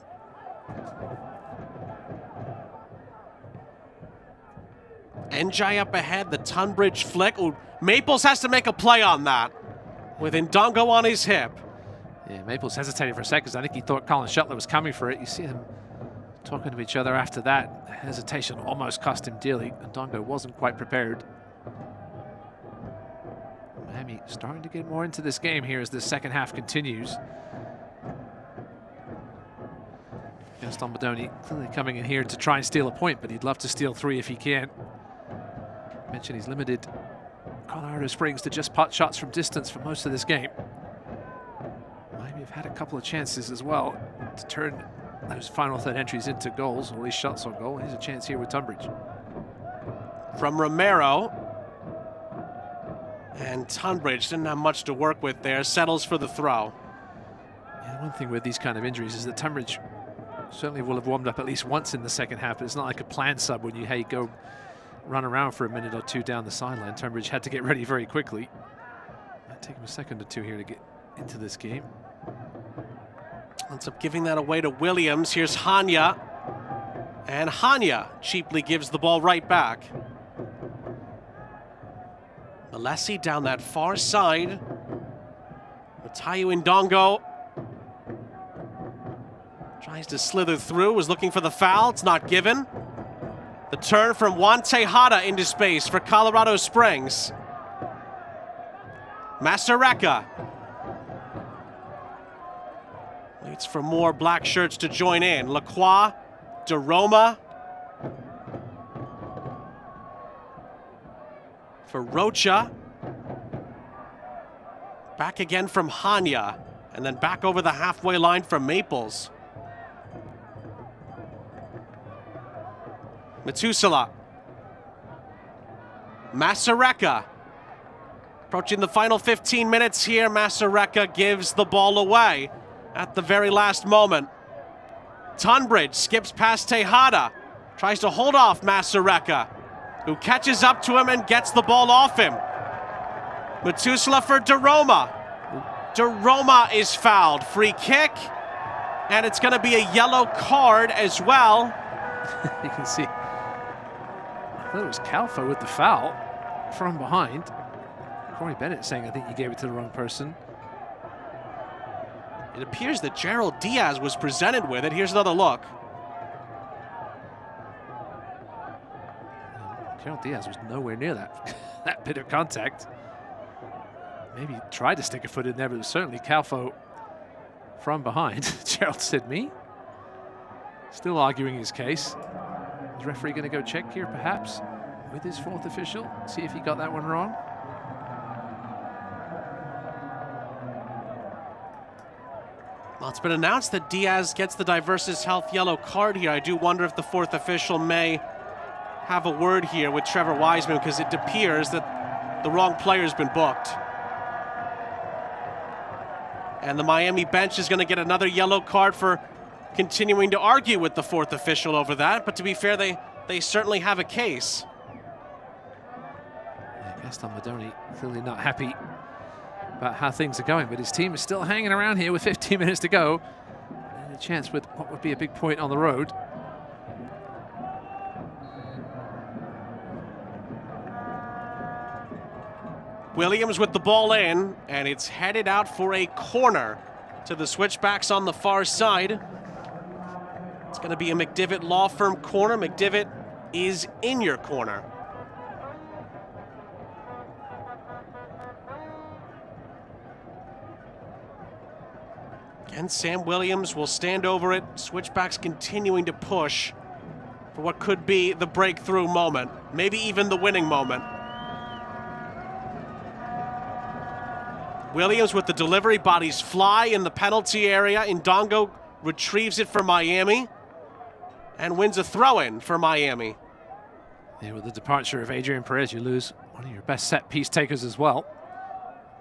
Njai up ahead, the Tunbridge flick. Ooh, Maples has to make a play on that with Ndongo on his hip. Yeah, Maples hesitated for a second because I think he thought Colin Shuttler was coming for it. You see them talking to each other after that. Hesitation almost cost him dearly. Ndongo wasn't quite prepared. Miami starting to get more into this game here as the second half continues. Gaston Badoni clearly coming in here to try and steal a point, but he'd love to steal 3 if he can. Mentioned he's limited Colorado Springs to just pot shots from distance for most of this game. Miami have had a couple of chances as well to turn those final third entries into goals, or at least shots on goal. Here's a chance here with Tunbridge. From Romero. And Tunbridge didn't have much to work with there, settles for the throw. Yeah, one thing with these kind of injuries is that Tunbridge certainly will have warmed up at least once in the second half, but it's not like a planned sub when you, hey, go run around for a minute or two down the sideline. Tunbridge had to get ready very quickly. Might take him a second or two here to get into this game. Ends up giving that away to Williams. Here's Hanya. And Hanya cheaply gives the ball right back. Alessi down that far side. Matayu Ndongo tries to slither through, was looking for the foul. It's not given. The turn from Juan Tejada into space for Colorado Springs. Masareka waits for more black shirts to join in. Lacroix, DeRoma. For Rocha. Back again from Hanya. And then back over the halfway line from Maples. Metusala. Masareka. Approaching the final 15 minutes here. Masareka gives the ball away at the very last moment. Tunbridge skips past Tejada. Tries to hold off Masareka, who catches up to him and gets the ball off him. Metusala for DeRoma. DeRoma is fouled. Free kick. And it's going to be a yellow card as well. You can see. I thought it was Calfo with the foul from behind. Corey Bennett saying, I think you gave it to the wrong person. It appears that Gerald Diaz was presented with it. Here's another look. Gerald Diaz was nowhere near that, that bit of contact. Maybe tried to stick a foot in there, but it was certainly Calfo from behind. Gerald said, me? Still arguing his case. Is referee going to go check here, perhaps, with his fourth official? See if he got that one wrong. Well, it's been announced that Diaz gets the Diversus Health yellow card here. I do wonder if the fourth official may have a word here with Trevor Wiseman, because it appears that the wrong player's been booked. And the Miami bench is going to get another yellow card for continuing to argue with the fourth official over that. But to be fair, they certainly have a case. Yeah, Gaston Badoni clearly not happy about how things are going, but his team is still hanging around here with 15 minutes to go. And a chance with what would be a big point on the road. Williams with the ball in, and it's headed out for a corner to the Switchbacks on the far side. It's going to be a McDivitt Law Firm corner. McDivitt is in your corner. And Sam Williams will stand over it. Switchbacks continuing to push for what could be the breakthrough moment, maybe even the winning moment. Williams with the delivery, bodies fly in the penalty area. Ndongo retrieves it for Miami and wins a throw-in for Miami. Yeah, with the departure of Adrian Perez, you lose one of your best set piece takers as well.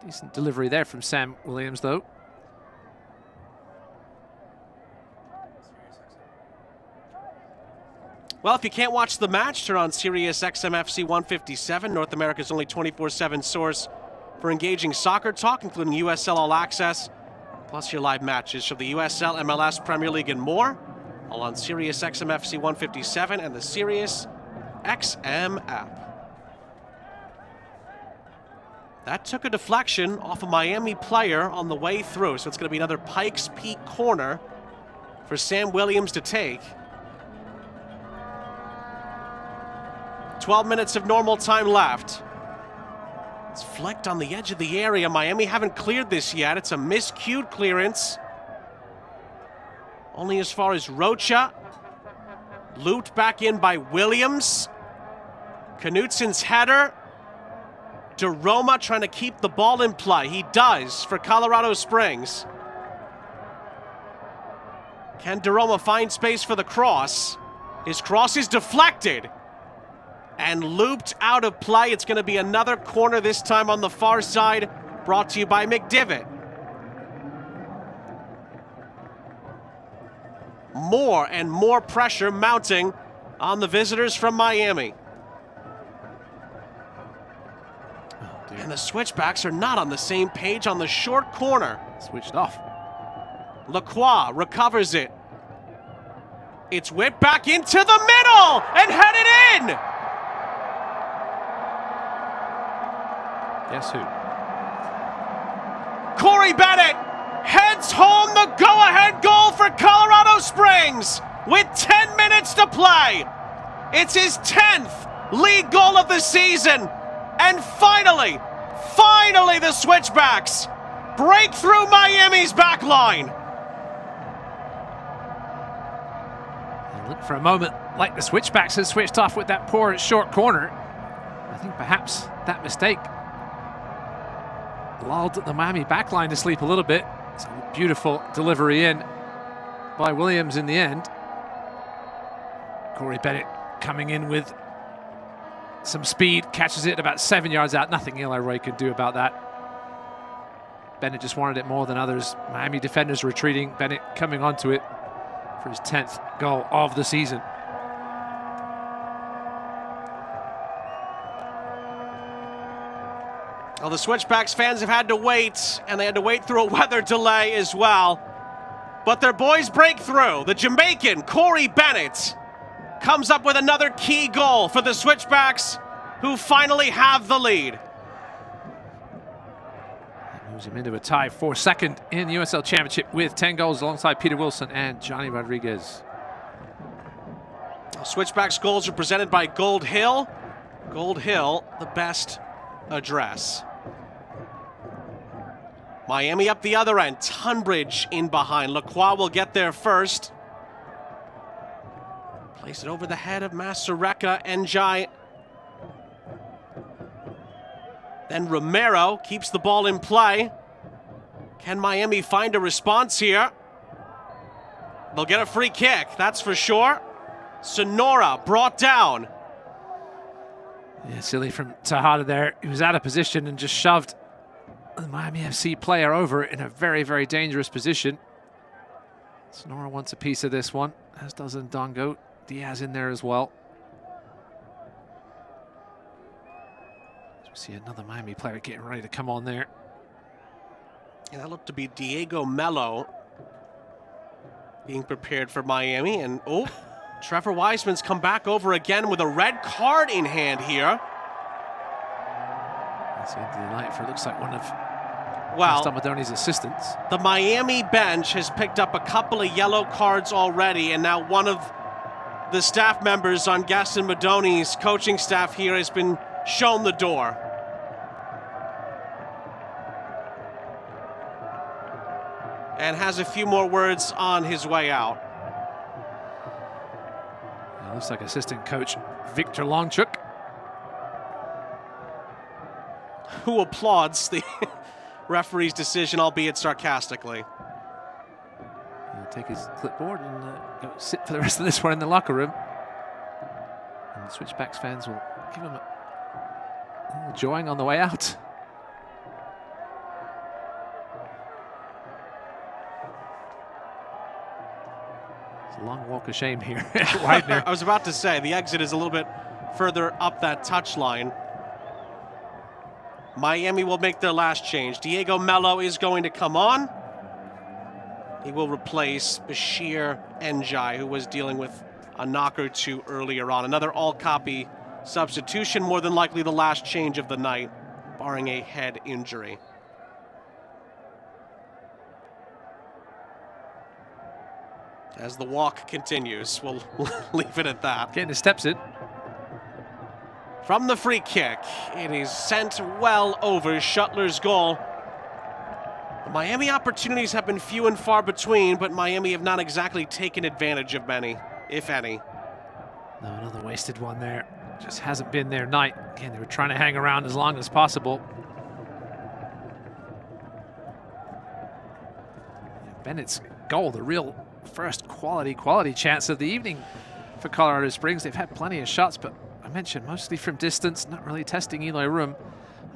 Decent delivery there from Sam Williams, though. Well, if you can't watch the match, turn on Sirius XM FC 157, North America's only 24/7 source for engaging soccer talk, including USL All Access, plus your live matches from the USL, MLS, Premier League, and more, all on Sirius XM FC 157 and the Sirius XM app. That took a deflection off a Miami player on the way through, so it's going to be another Pikes Peak corner for Sam Williams to take. 12 minutes of normal time left. It's flicked on the edge of the area. Miami haven't cleared this yet. It's a miscued clearance. Only as far as Rocha. Looped back in by Williams. Knutsen's header. DeRoma trying to keep the ball in play. He does for Colorado Springs. Can DeRoma find space for the cross? His cross is deflected and looped out of play. It's going to be another corner, this time on the far side, brought to you by McDivitt. More and more pressure mounting on the visitors from Miami. And the Switchbacks are not on the same page on the short corner. Switched off. Lacroix recovers it. It's whipped back into the middle and headed in. Guess who? Corey Bennett heads home the go-ahead goal for Colorado Springs with 10 minutes to play. It's his 10th league goal of the season. And finally, the Switchbacks break through Miami's back line. It looked for a moment like the Switchbacks had switched off with that poor short corner. I think perhaps that mistake lulled the Miami back line to sleep a little bit. It's a beautiful delivery in by Williams in the end. Corey Bennett coming in with some speed, catches it about 7 yards out. Nothing Eli Roy could do about that. Bennett just wanted it more than others. Miami defenders retreating. Bennett coming onto it for his 10th goal of the season. Well, the Switchbacks fans have had to wait, and they had to wait through a weather delay as well. But their boys break through. The Jamaican, Corey Bennett, comes up with another key goal for the Switchbacks, who finally have the lead. That moves him into a tie for second in the USL Championship with 10 goals alongside Peter Wilson and Johnny Rodriguez. Switchbacks goals are presented by Gold Hill. Gold Hill, the best address. Miami up the other end. Tunbridge in behind. Lacroix will get there first. Place it over the head of Masareka Njai. Then Romero keeps the ball in play. Can Miami find a response here? They'll get a free kick, that's for sure. Sonora brought down. Yeah, silly from Tejada there. He was out of position and just shoved the Miami FC player over in a very, very dangerous position. Sonora wants a piece of this one, as does Ndongo. Diaz in there as well. So we see another Miami player getting ready to come on there. Yeah, that looked to be Diego Mello being prepared for Miami. And oh, Trevor Wiseman's come back over again with a red card in hand here. That's the end of the night for, looks like one of Stamadoni's assistants. The Miami bench has picked up a couple of yellow cards already, and now one of the staff members on Gaston Madoni's coaching staff here has been shown the door. And has a few more words on his way out. It looks like assistant coach Victor Longchuk, who applauds the referee's decision, albeit sarcastically. He'll take his clipboard and go sit for the rest of this one in the locker room. And the Switchbacks fans will give him a little joying on the way out. It's a long walk of shame here. Widener. I was about to say, the exit is a little bit further up that touchline. Miami will make their last change. Diego Mello is going to come on. He will replace Bashir Njai, who was dealing with a knock or two earlier on. Another all-copy substitution, more than likely the last change of the night, barring a head injury. As the walk continues, we'll leave it at that. Getting his steps in. From the free kick, it is sent well over Shuttler's goal. The Miami opportunities have been few and far between, but Miami have not exactly taken advantage of many, if any. No, another wasted one there. Just hasn't been their night. Again, they were trying to hang around as long as possible. Bennett's goal, the real first quality chance of the evening for Colorado Springs. They've had plenty of shots, but I mentioned mostly from distance, not really testing Eli Room,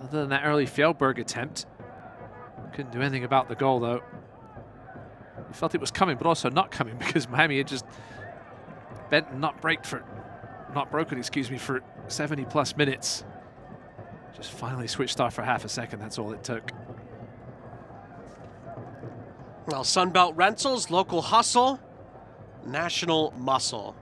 other than that early Fjellberg attempt. Couldn't do anything about the goal, though. You felt it was coming, but also not coming, because Miami had just bent and not broken, for 70+ minutes. Just finally switched off for half a second. That's all it took. Well, Sunbelt Rentals, local hustle, national muscle.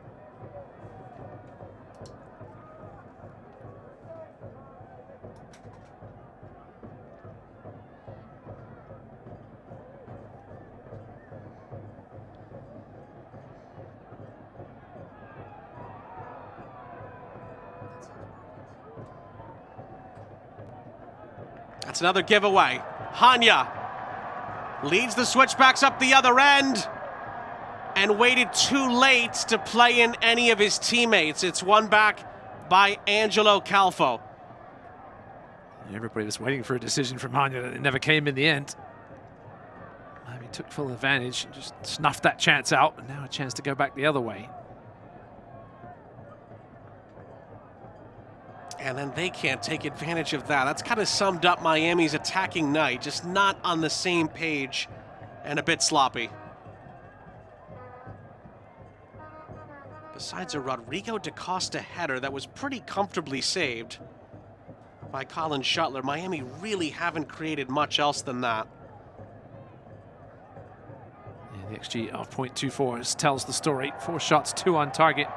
That's another giveaway. Hanya leads the Switchbacks up the other end and waited too late to play in any of his teammates. It's won back by Angelo Calfo. Everybody was waiting for a decision from Hanya. It never came in the end. Miami took full advantage and just snuffed that chance out, and now a chance to go back the other way. And then they can't take advantage of that. That's kind of summed up Miami's attacking night, just not on the same page and a bit sloppy. Besides a Rodrigo da Costa header that was pretty comfortably saved by Colin Shuttler, Miami really haven't created much else than that. Yeah, the XG of 0.24 tells the story. 4 shots, 2 on target.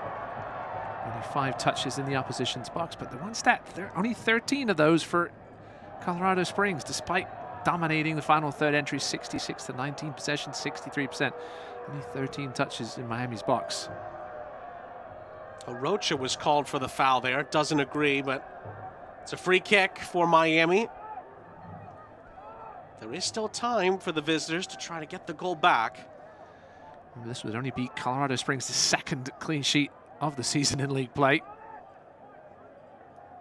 Only 5 touches in the opposition's box, but the one stat, there are only 13 of those for Colorado Springs, despite dominating the final third entry, 66-19 possession, 63%. Only 13 touches in Miami's box. Rocha was called for the foul there, doesn't agree, but it's a free kick for Miami. There is still time for the visitors to try to get the goal back. This would only be Colorado Springs' second clean sheet of the season in league play.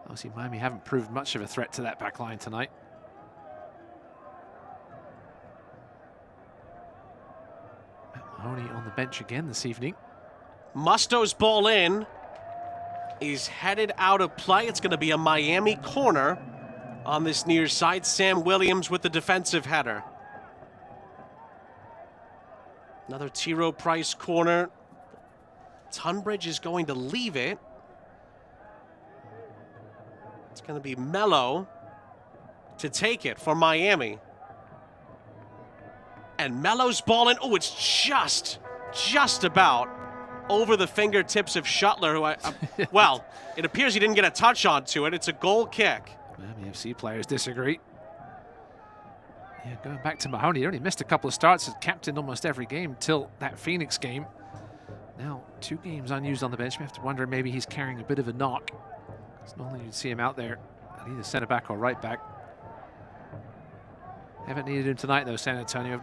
Obviously, Miami haven't proved much of a threat to that back line tonight. Mahoney on the bench again this evening. Musto's ball in is headed out of play. It's going to be a Miami corner on this near side. Sam Williams with the defensive header. Another T. Rowe Price corner. Tunbridge is going to leave it. It's going to be Mello to take it for Miami. And Mello's ball in. Oh, it's just about over the fingertips of Shuttler, who well, it appears he didn't get a touch onto it. It's a goal kick. Miami FC players disagree. Yeah, going back to Mahoney, he only missed a couple of starts, as captain almost every game till that Phoenix game. Now 2 games unused on the bench. We have to wonder, maybe he's carrying a bit of a knock. Because normally you'd see him out there at either center back or right back. Haven't needed him tonight though. San Antonio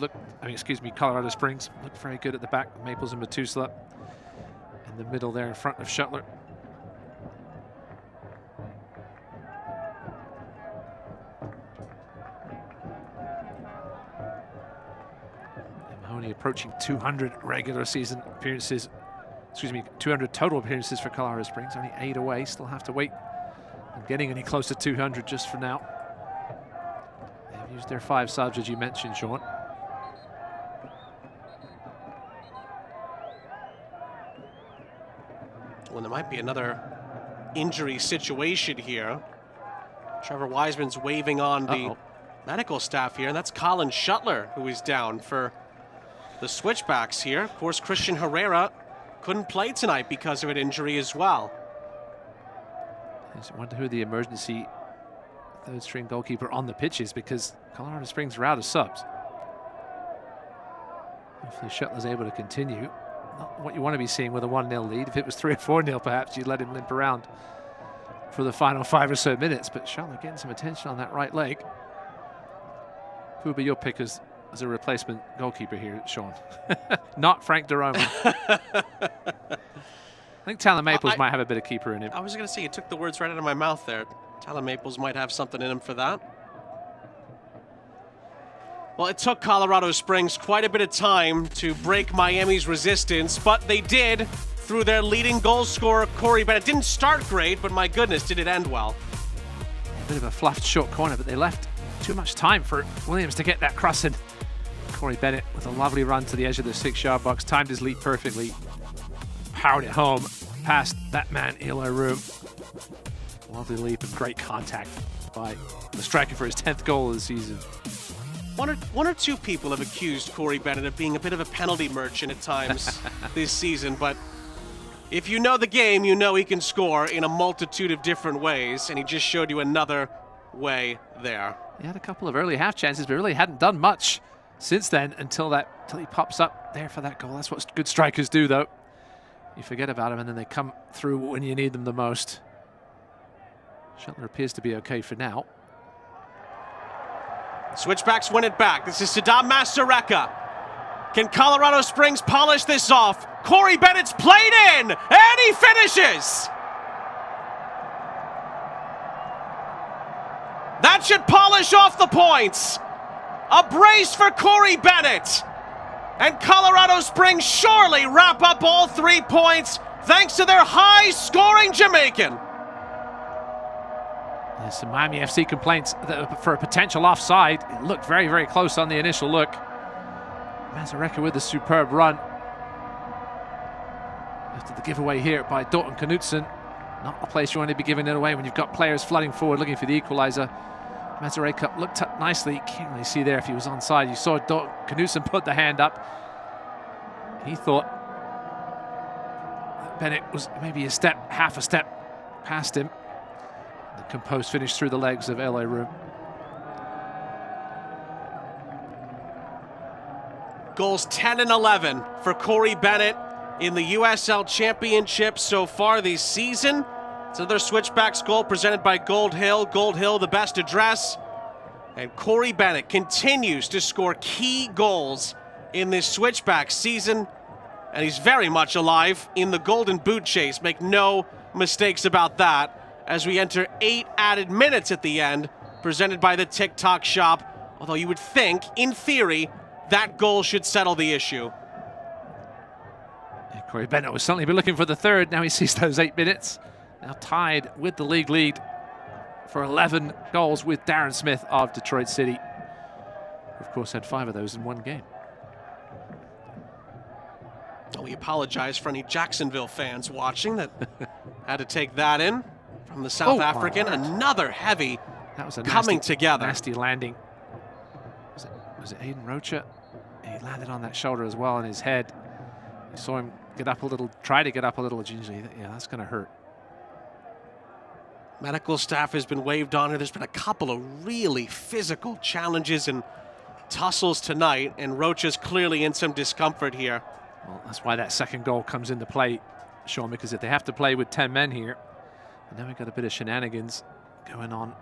Colorado Springs looked very good at the back. Maples and Matusla in the middle there in front of Shuttler. And Mahoney approaching 200 regular season appearances. 200 total appearances for Colorado Springs. Only 8 away. Still have to wait on getting any close to 200 just for now. They've used their 5 subs, as you mentioned, Sean. Well, there might be another injury situation here. Trevor Wiseman's waving on the medical staff here, and that's Colin Shuttler, who is down for the Switchbacks here. Of course, Christian Herrera couldn't play tonight because of an injury as well. I wonder who the emergency third-string goalkeeper on the pitch is, because Colorado Springs are out of subs. Hopefully Shuttler's able to continue. Not what you want to be seeing with a 1-0 lead. If it was 3 or 4-0, perhaps you'd let him limp around for the final 5 or so minutes. But Shuttler getting some attention on that right leg. Who would be your pick as a replacement goalkeeper here, Sean? Not Frank DeRoma. I think Talon Maples might have a bit of keeper in him. I was going to say, you took the words right out of my mouth there. Talon Maples might have something in him for that. Well, it took Colorado Springs quite a bit of time to break Miami's resistance, but they did through their leading goal scorer, Corey Bennett. Didn't start great, but my goodness, did it end well. A bit of a fluffed short corner, but they left too much time for Williams to get that cross in. Corey Bennett with a lovely run to the edge of the 6-yard box, timed his leap perfectly, powered it home past that man, Eloy Room. Lovely leap and great contact by the striker for his 10th goal of the season. One or two people have accused Corey Bennett of being a bit of a penalty merchant at times this season, but if you know the game, you know he can score in a multitude of different ways, and he just showed you another way there. He had a couple of early half chances, but really hadn't done much since then until he pops up there for that goal. That's what good strikers do, though. You forget about him, and then they come through when you need them the most. Shuttler appears to be okay for now. Switchbacks win it back. This is Saddam Masareka. Can Colorado Springs polish this off? Corey Bennett's played in, and he finishes! That should polish off the points. A brace for Corey Bennett. And Colorado Springs surely wrap up all 3 points thanks to their high-scoring Jamaican. There's some Miami FC complaints for a potential offside. It looked very, very close on the initial look. Masareka with a superb run. After the giveaway here by Dalton Knutson. Not the place you want to be giving it away when you've got players flooding forward looking for the equalizer. Masareka looked up nicely. Can't really see there if he was onside. You saw Dalton Knutson put the hand up. He thought that Bennett was maybe half a step past him. The composed finish through the legs of L.A. Room. Goals 10 and 11 for Corey Bennett in the USL Championship so far this season. It's another Switchbacks goal presented by Gold Hill. Gold Hill, the best address. And Corey Bennett continues to score key goals in this Switchback season. And he's very much alive in the Golden Boot chase. Make no mistakes about that. As we enter 8 added minutes at the end, presented by the TikTok shop. Although you would think, in theory, that goal should settle the issue. Yeah, Corey Bennett will certainly be looking for the third. Now he sees those 8 minutes. Now tied with the league lead for 11 goals with Darren Smith of Detroit City. Who, of course, had 5 of those in one game. We apologize for any Jacksonville fans watching that had to take that in. From the South African, another heavy coming together. Nasty landing. Was it Aiden Rocha? He landed on that shoulder as well in his head. You saw him get up a little, try to get up a little gingerly. Yeah, that's going to hurt. Medical staff has been waved on. There's been a couple of really physical challenges and tussles tonight, and Rocha's clearly in some discomfort here. Well, that's why that second goal comes into play, Sean, because if they have to play with 10 men here, and then we've got a bit of shenanigans going on.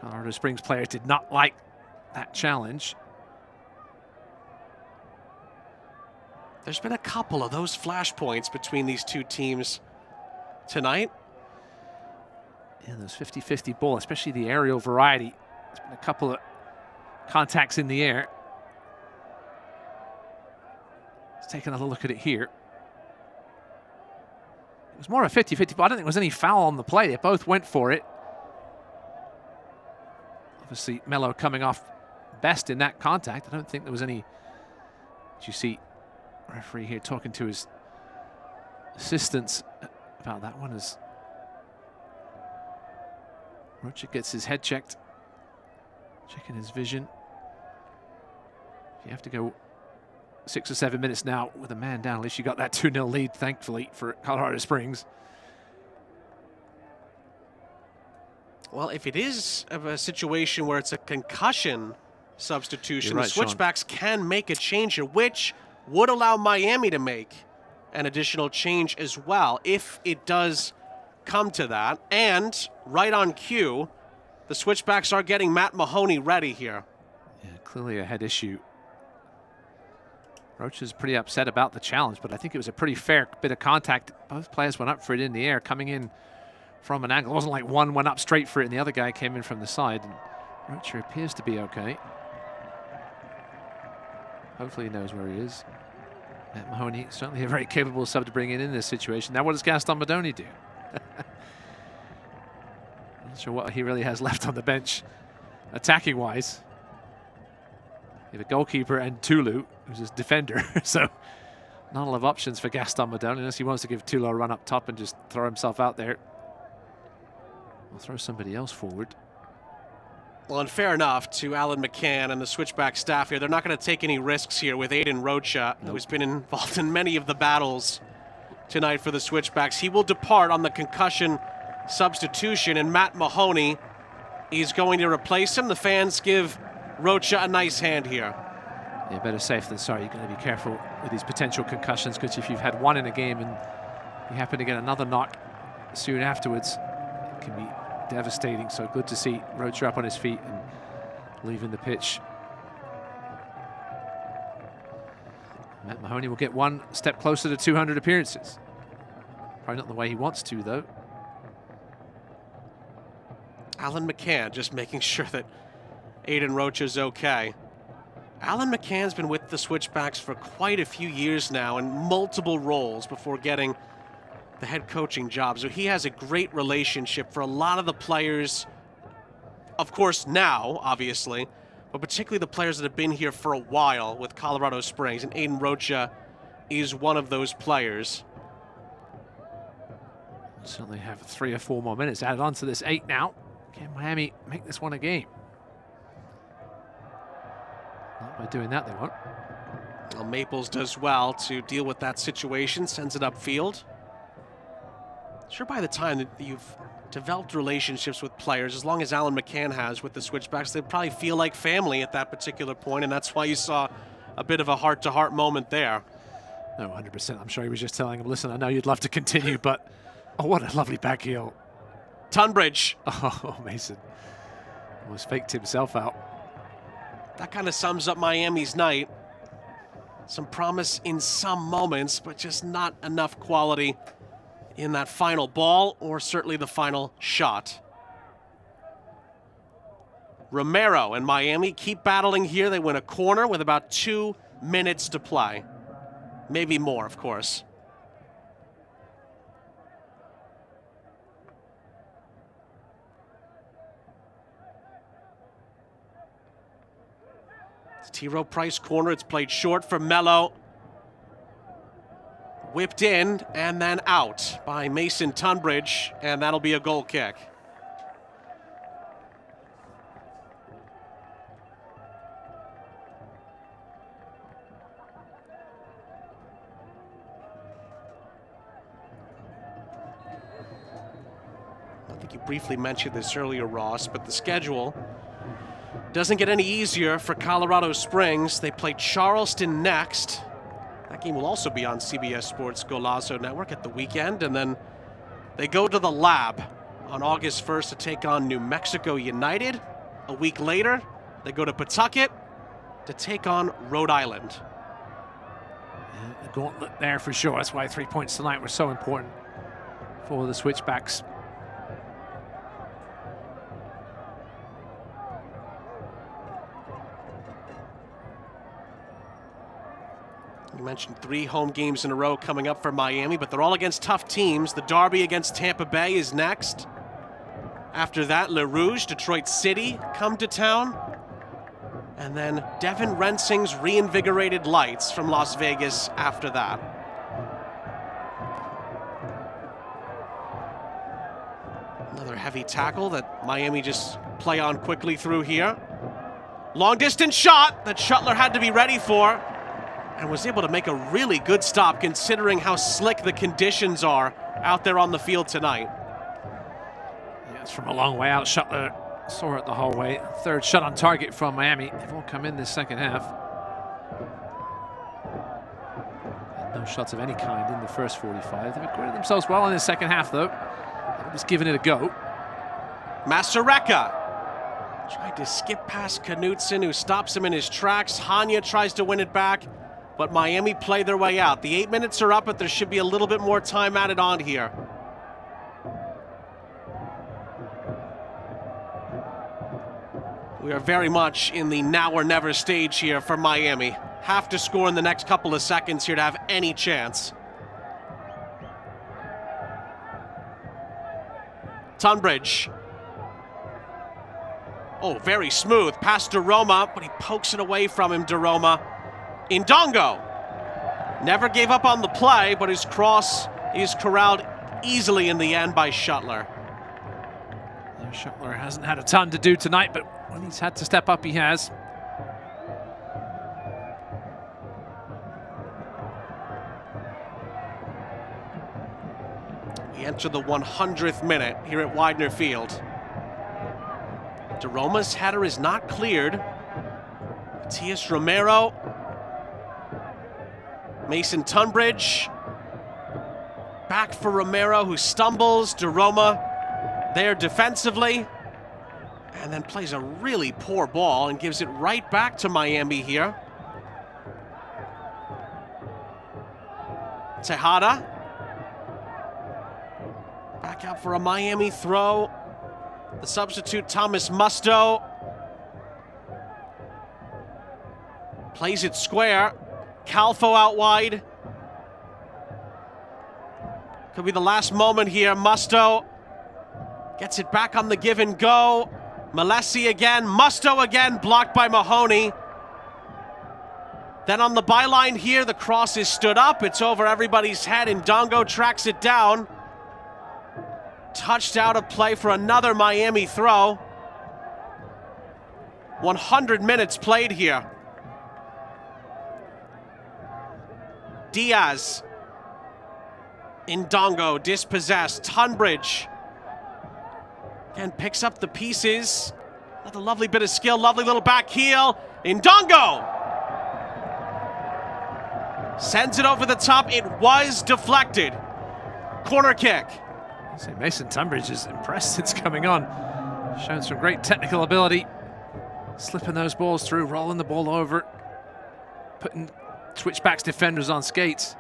Colorado Springs players did not like that challenge. There's been a couple of those flashpoints between these two teams tonight. Yeah, those 50-50 ball, especially the aerial variety. There's been a couple of contacts in the air. Let's take another look at it here. It was more a 50-50 ball. I don't think there was any foul on the play. They both went for it. Obviously, Mello coming off best in that contact. I don't think there was any. Did you see referee here talking to his assistance about that one as Rocha gets his head checked, checking his vision. You have to go 6 or 7 minutes now with a man down. At least you got that 2-0 lead, thankfully, for Colorado Springs. Well, if it is a situation where it's a concussion substitution, Right, the Switchbacks can make a change here, which would allow Miami to make an additional change as well if it does come to that. And right on cue, the Switchbacks are getting Matt Mahoney ready here. Yeah, clearly a head issue. Roach is pretty upset about the challenge, but I think it was a pretty fair bit of contact. Both players went up for it in the air, coming in from an angle. It wasn't like one went up straight for it and the other guy came in from the side. And Roach appears to be okay. Hopefully he knows where he is. Matt Mahoney, certainly a very capable sub to bring in this situation. Now what does Gaston Madoni do? Not sure what he really has left on the bench, attacking-wise. You have a goalkeeper and Tulu, who's his defender. So not a lot of options for Gaston Madoni unless he wants to give Tulu a run up top and just throw himself out there. I'll throw somebody else forward. Well, and fair enough to Alan McCann and the Switchback staff here. They're not going to take any risks here with Aiden Rocha, who's been involved in many of the battles tonight for the Switchbacks. He will depart on the concussion substitution, and Matt Mahoney is going to replace him. The fans give Rocha a nice hand here. Yeah, better safe than sorry. You're going to be careful with these potential concussions, because if you've had one in a game and you happen to get another knock soon afterwards, it can be devastating. So good to see Rocha up on his feet and leaving the pitch. Matt Mahoney will get one step closer to 200 appearances. Probably not the way he wants to, though. Alan McCann just making sure that Aiden Rocha's okay. Alan McCann's been with the Switchbacks for quite a few years now in multiple roles before getting the head coaching job. So he has a great relationship for a lot of the players, of course now, obviously, but particularly the players that have been here for a while with Colorado Springs, and Aiden Rocha is one of those players. Certainly have 3 or 4 more minutes added on to this 8 now. Can Miami make this one a game? Not by doing that, they won't. Well, Maples does well to deal with that situation, sends it upfield. Sure, by the time that you've developed relationships with players, as long as Alan McCann has with the Switchbacks, they probably feel like family at that particular point, and that's why you saw a bit of a heart-to-heart moment there. No, 100%. I'm sure he was just telling him, listen, I know you'd love to continue, but oh, what a lovely back heel. Tunbridge. Oh, Mason almost faked himself out. That kind of sums up Miami's night. Some promise in some moments, but just not enough quality in that final ball, or certainly the final shot. Romero and Miami keep battling here. They win a corner with about 2 minutes to play. Maybe more, of course. It's T. Rowe Price corner. It's played short for Mello. Whipped in and then out by Mason Tunbridge, and that'll be a goal kick. I think you briefly mentioned this earlier, Ross, but the schedule doesn't get any easier for Colorado Springs. They play Charleston next. That game will also be on CBS Sports Golazo Network at the weekend. And then they go to the Lab on August 1st to take on New Mexico United. A week later, they go to Pawtucket to take on Rhode Island. Yeah, the gauntlet there for sure. That's why 3 points tonight were so important for the Switchbacks. You mentioned 3 home games in a row coming up for Miami, but they're all against tough teams. The derby against Tampa Bay is next. After that, Le Rouge, Detroit City come to town. And then Devin Rensing's reinvigorated Lights from Las Vegas after that. Another heavy tackle that Miami just play on quickly through here. Long distance shot that Shuttler had to be ready for and was able to make a really good stop considering how slick the conditions are out there on the field tonight. Yeah, it's from a long way out. Shuttler saw it the whole way. Third shot on target from Miami. They've all come in this second half. No shots of any kind in the first 45. They've acquitted themselves well in the second half, though. They're just giving it a go. Masureka tried to skip past Knutson, who stops him in his tracks. Hanya tries to win it back, but Miami play their way out. The 8 minutes are up, but there should be a little bit more time added on here. We are very much in the now or never stage here for Miami. Have to score in the next couple of seconds here to have any chance. Tunbridge. Oh, very smooth. Past Daroma, but he pokes it away from him, Daroma. Indongo. Never gave up on the play, but his cross is corralled easily in the end by Shuttler. Yeah, Shuttler hasn't had a ton to do tonight, but when he's had to step up, he has. We enter the 100th minute here at Widener Field. Daroma's header is not cleared. Matias Romero. Mason Tunbridge. Back for Romero, who stumbles. Daroma there defensively. And then plays a really poor ball and gives it right back to Miami here. Tejada. Back out for a Miami throw. The substitute, Thomas Musto. Plays it square. Calfo out wide. Could be the last moment here. Musto gets it back on the give and go. Malesi again. Musto again, blocked by Mahoney. Then on the byline here, the cross is stood up. It's over everybody's head, and Dongo tracks it down. Touched out of play for another Miami throw. 100 minutes played here. Diaz. Indongo dispossessed. Tunbridge. Again, picks up the pieces. Another lovely bit of skill, lovely little back heel. Indongo! Sends it over the top. It was deflected. Corner kick. So Mason Tunbridge is impressed since coming on. Shown some great technical ability. Slipping those balls through, rolling the ball over. Putting Switchbacks defenders on skates.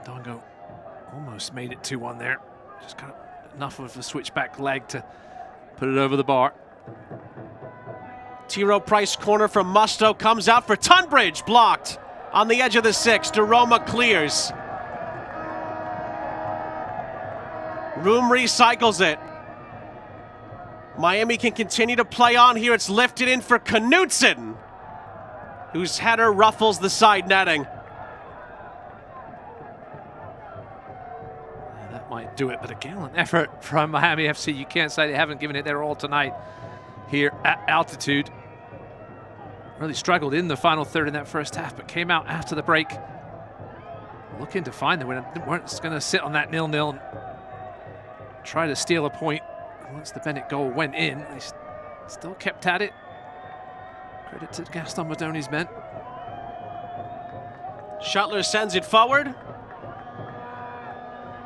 Dongo almost made it 2-1 there. Just got enough of the switchback leg to put it over the bar. T-Row Price corner from Musto comes out for Tunbridge, blocked on the edge of the 6. Daroma clears. Room recycles it. Miami can continue to play on here. It's lifted in for Knutson, whose header ruffles the side netting. Yeah, that might do it, but a gallant effort from Miami FC. You can't say they haven't given it their all tonight here at altitude. Really struggled in the final third in that first half, but came out after the break looking to find the winner. Weren't going to sit on that 0-0 and try to steal a point. Once the Bennett goal went in, they still kept at it. Credit to Gaston Modoni's men. Shuttler sends it forward.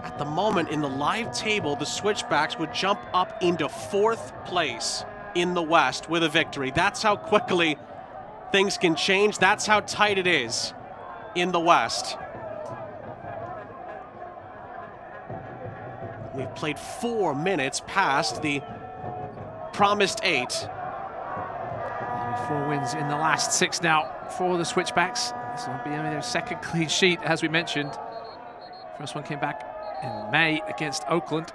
At the moment in the live table, the Switchbacks would jump up into 4th place in the West with a victory. That's how quickly things can change. That's how tight it is in the West. We've played 4 minutes past the promised 8. 4 wins in the last 6 now for the Switchbacks. This will be their second clean sheet, as we mentioned. First one came back in May against Oakland.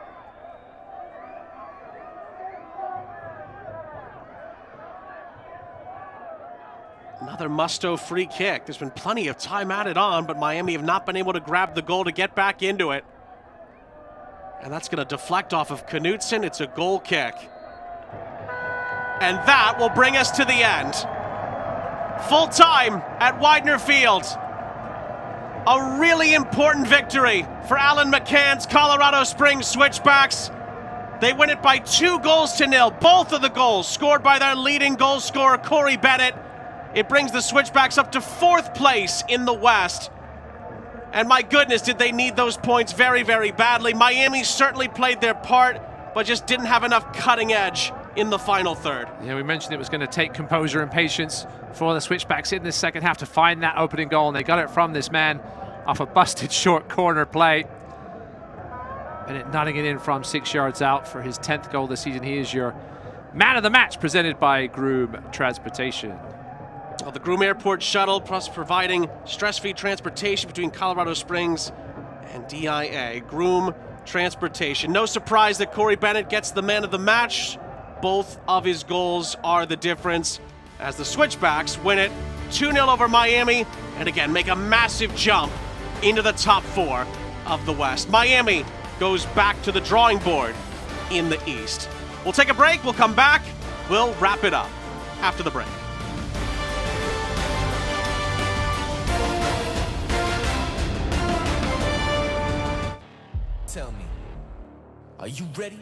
Another Musto free kick. There's been plenty of time added on, but Miami have not been able to grab the goal to get back into it. And that's going to deflect off of Knutson. It's a goal kick. And that will bring us to the end. Full time at Widener Field. A really important victory for Alan McCann's Colorado Springs Switchbacks. They win it by 2-0. Both of the goals scored by their leading goal scorer, Corey Bennett. It brings the Switchbacks up to 4th place in the West. And my goodness, did they need those points very, very badly. Miami certainly played their part, but just didn't have enough cutting edge in the final third. Yeah, we mentioned it was going to take composure and patience for the Switchbacks in this second half to find that opening goal, and they got it from this man off a busted short corner play. Bennett nutting it in from 6 yards out for his 10th goal this season. He is your man of the match, presented by Groom Transportation. Well, the Groom Airport Shuttle, plus providing stress-free transportation between Colorado Springs and DIA. Groom Transportation. No surprise that Corey Bennett gets the man of the match. Both of his goals are the difference as the Switchbacks win it 2-0 over Miami, and again make a massive jump into the top 4 of the West. Miami goes back to the drawing board in the East. We'll take a break, we'll come back, we'll wrap it up after the break. Tell me, are you ready?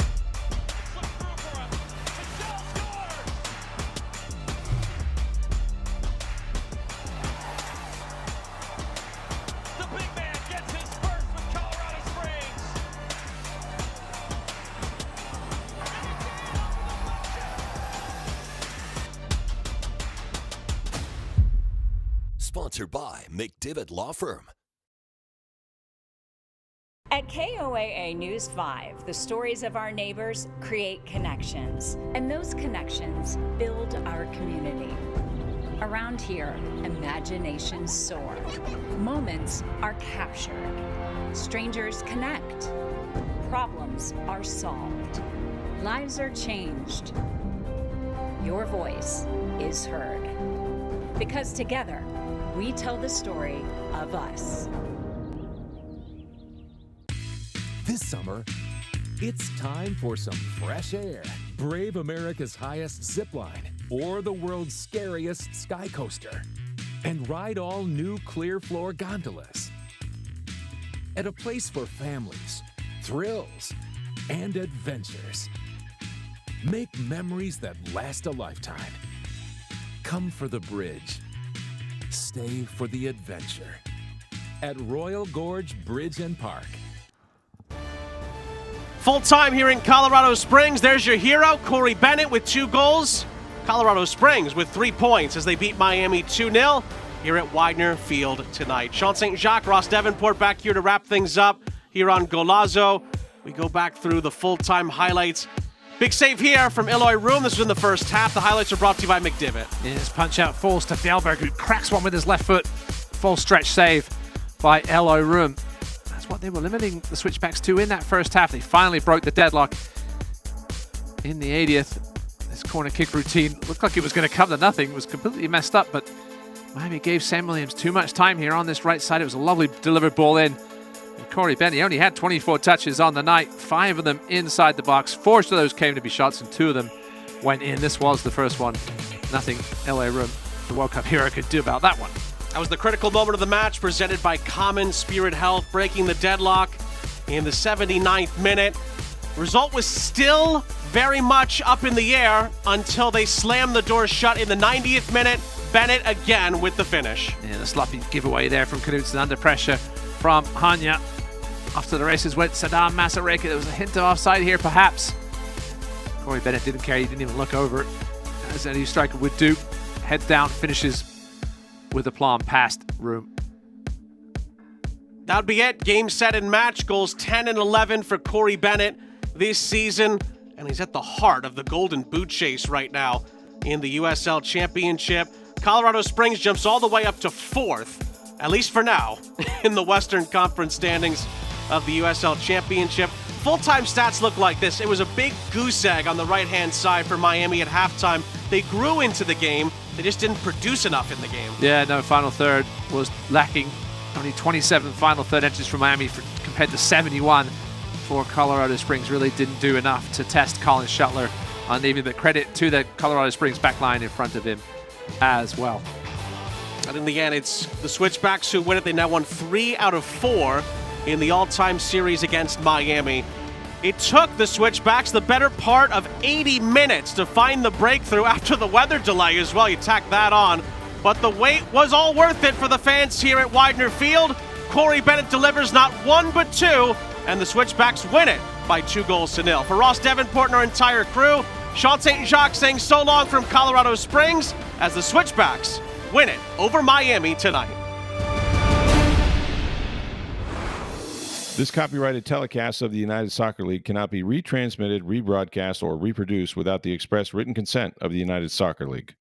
Sponsored by McDivitt Law Firm. At KOAA News 5, the stories of our neighbors create connections, and those connections build our community. Around here, imaginations soar. Moments are captured. Strangers connect. Problems are solved. Lives are changed. Your voice is heard. Because together, we tell the story of us. This summer, it's time for some fresh air. Brave America's highest zip line or the world's scariest sky coaster. And ride all new clear floor gondolas. At a place for families, thrills, and adventures. Make memories that last a lifetime. Come for the bridge. Stay for the adventure. At Royal Gorge Bridge and Park. Full time here in Colorado Springs. There's your hero, Corey Bennett, with 2 goals. Colorado Springs with 3 points as they beat Miami 2-0 here at Widener Field tonight. Sean St. Jacques, Ross Davenport back here to wrap things up here on Golazo. We go back through the full-time highlights. Big save here from Eloy Room. This was in the first half. The highlights are brought to you by McDivitt. His punch-out falls to Fjellberg, who cracks one with his left foot. Full stretch save by Eloy Room. That's what they were limiting the Switchbacks to in that first half. They finally broke the deadlock in the 80th. This corner kick routine looked like it was going to come to nothing. It was completely messed up, but Miami gave Sam Williams too much time here on this right side. It was a lovely delivered ball in. And Corey Bennett only had 24 touches on the night, 5 of them inside the box. 4 of those came to be shots, and 2 of them went in. This was the first one. Nothing LA Room, the World Cup hero, could do about that one. That was the critical moment of the match, presented by Common Spirit Health, breaking the deadlock in the 79th minute. Result was still very much up in the air until they slammed the door shut in the 90th minute. Bennett again with the finish. Yeah, the sloppy giveaway there from Knutson under pressure from Hanya. After the races went Saddam Masareka. There was a hint of offside here, perhaps. Corey Bennett didn't care. He didn't even look over it, as any striker would do. Head down, finishes with aplomb past Room. That would be it. Game, set, and match. Goals 10 and 11 for Corey Bennett this season. And he's at the heart of the Golden Boot chase right now in the USL Championship. Colorado Springs jumps all the way up to 4th, at least for now, in the Western Conference standings of the USL Championship. Full-time stats look like this. It was a big goose egg on the right-hand side for Miami at halftime. They grew into the game. They just didn't produce enough in the game. Yeah, no, final third was lacking. Only 27 final third entries from Miami compared to 71 for Colorado Springs really didn't do enough to test Colin Shuttler uneven, but credit to the Colorado Springs back line in front of him as well. And in the end, it's the Switchbacks who win it. They now won 3 out of 4 in the all-time series against Miami. It took the Switchbacks the better part of 80 minutes to find the breakthrough after the weather delay as well. You tack that on. But the wait was all worth it for the fans here at Widener Field. Corey Bennett delivers not 1 but 2, and the Switchbacks win it by 2-0. For Ross Davenport and our entire crew, Sean St. Jacques saying so long from Colorado Springs as the Switchbacks win it over Miami tonight. This copyrighted telecast of the United Soccer League cannot be retransmitted, rebroadcast, or reproduced without the express written consent of the United Soccer League.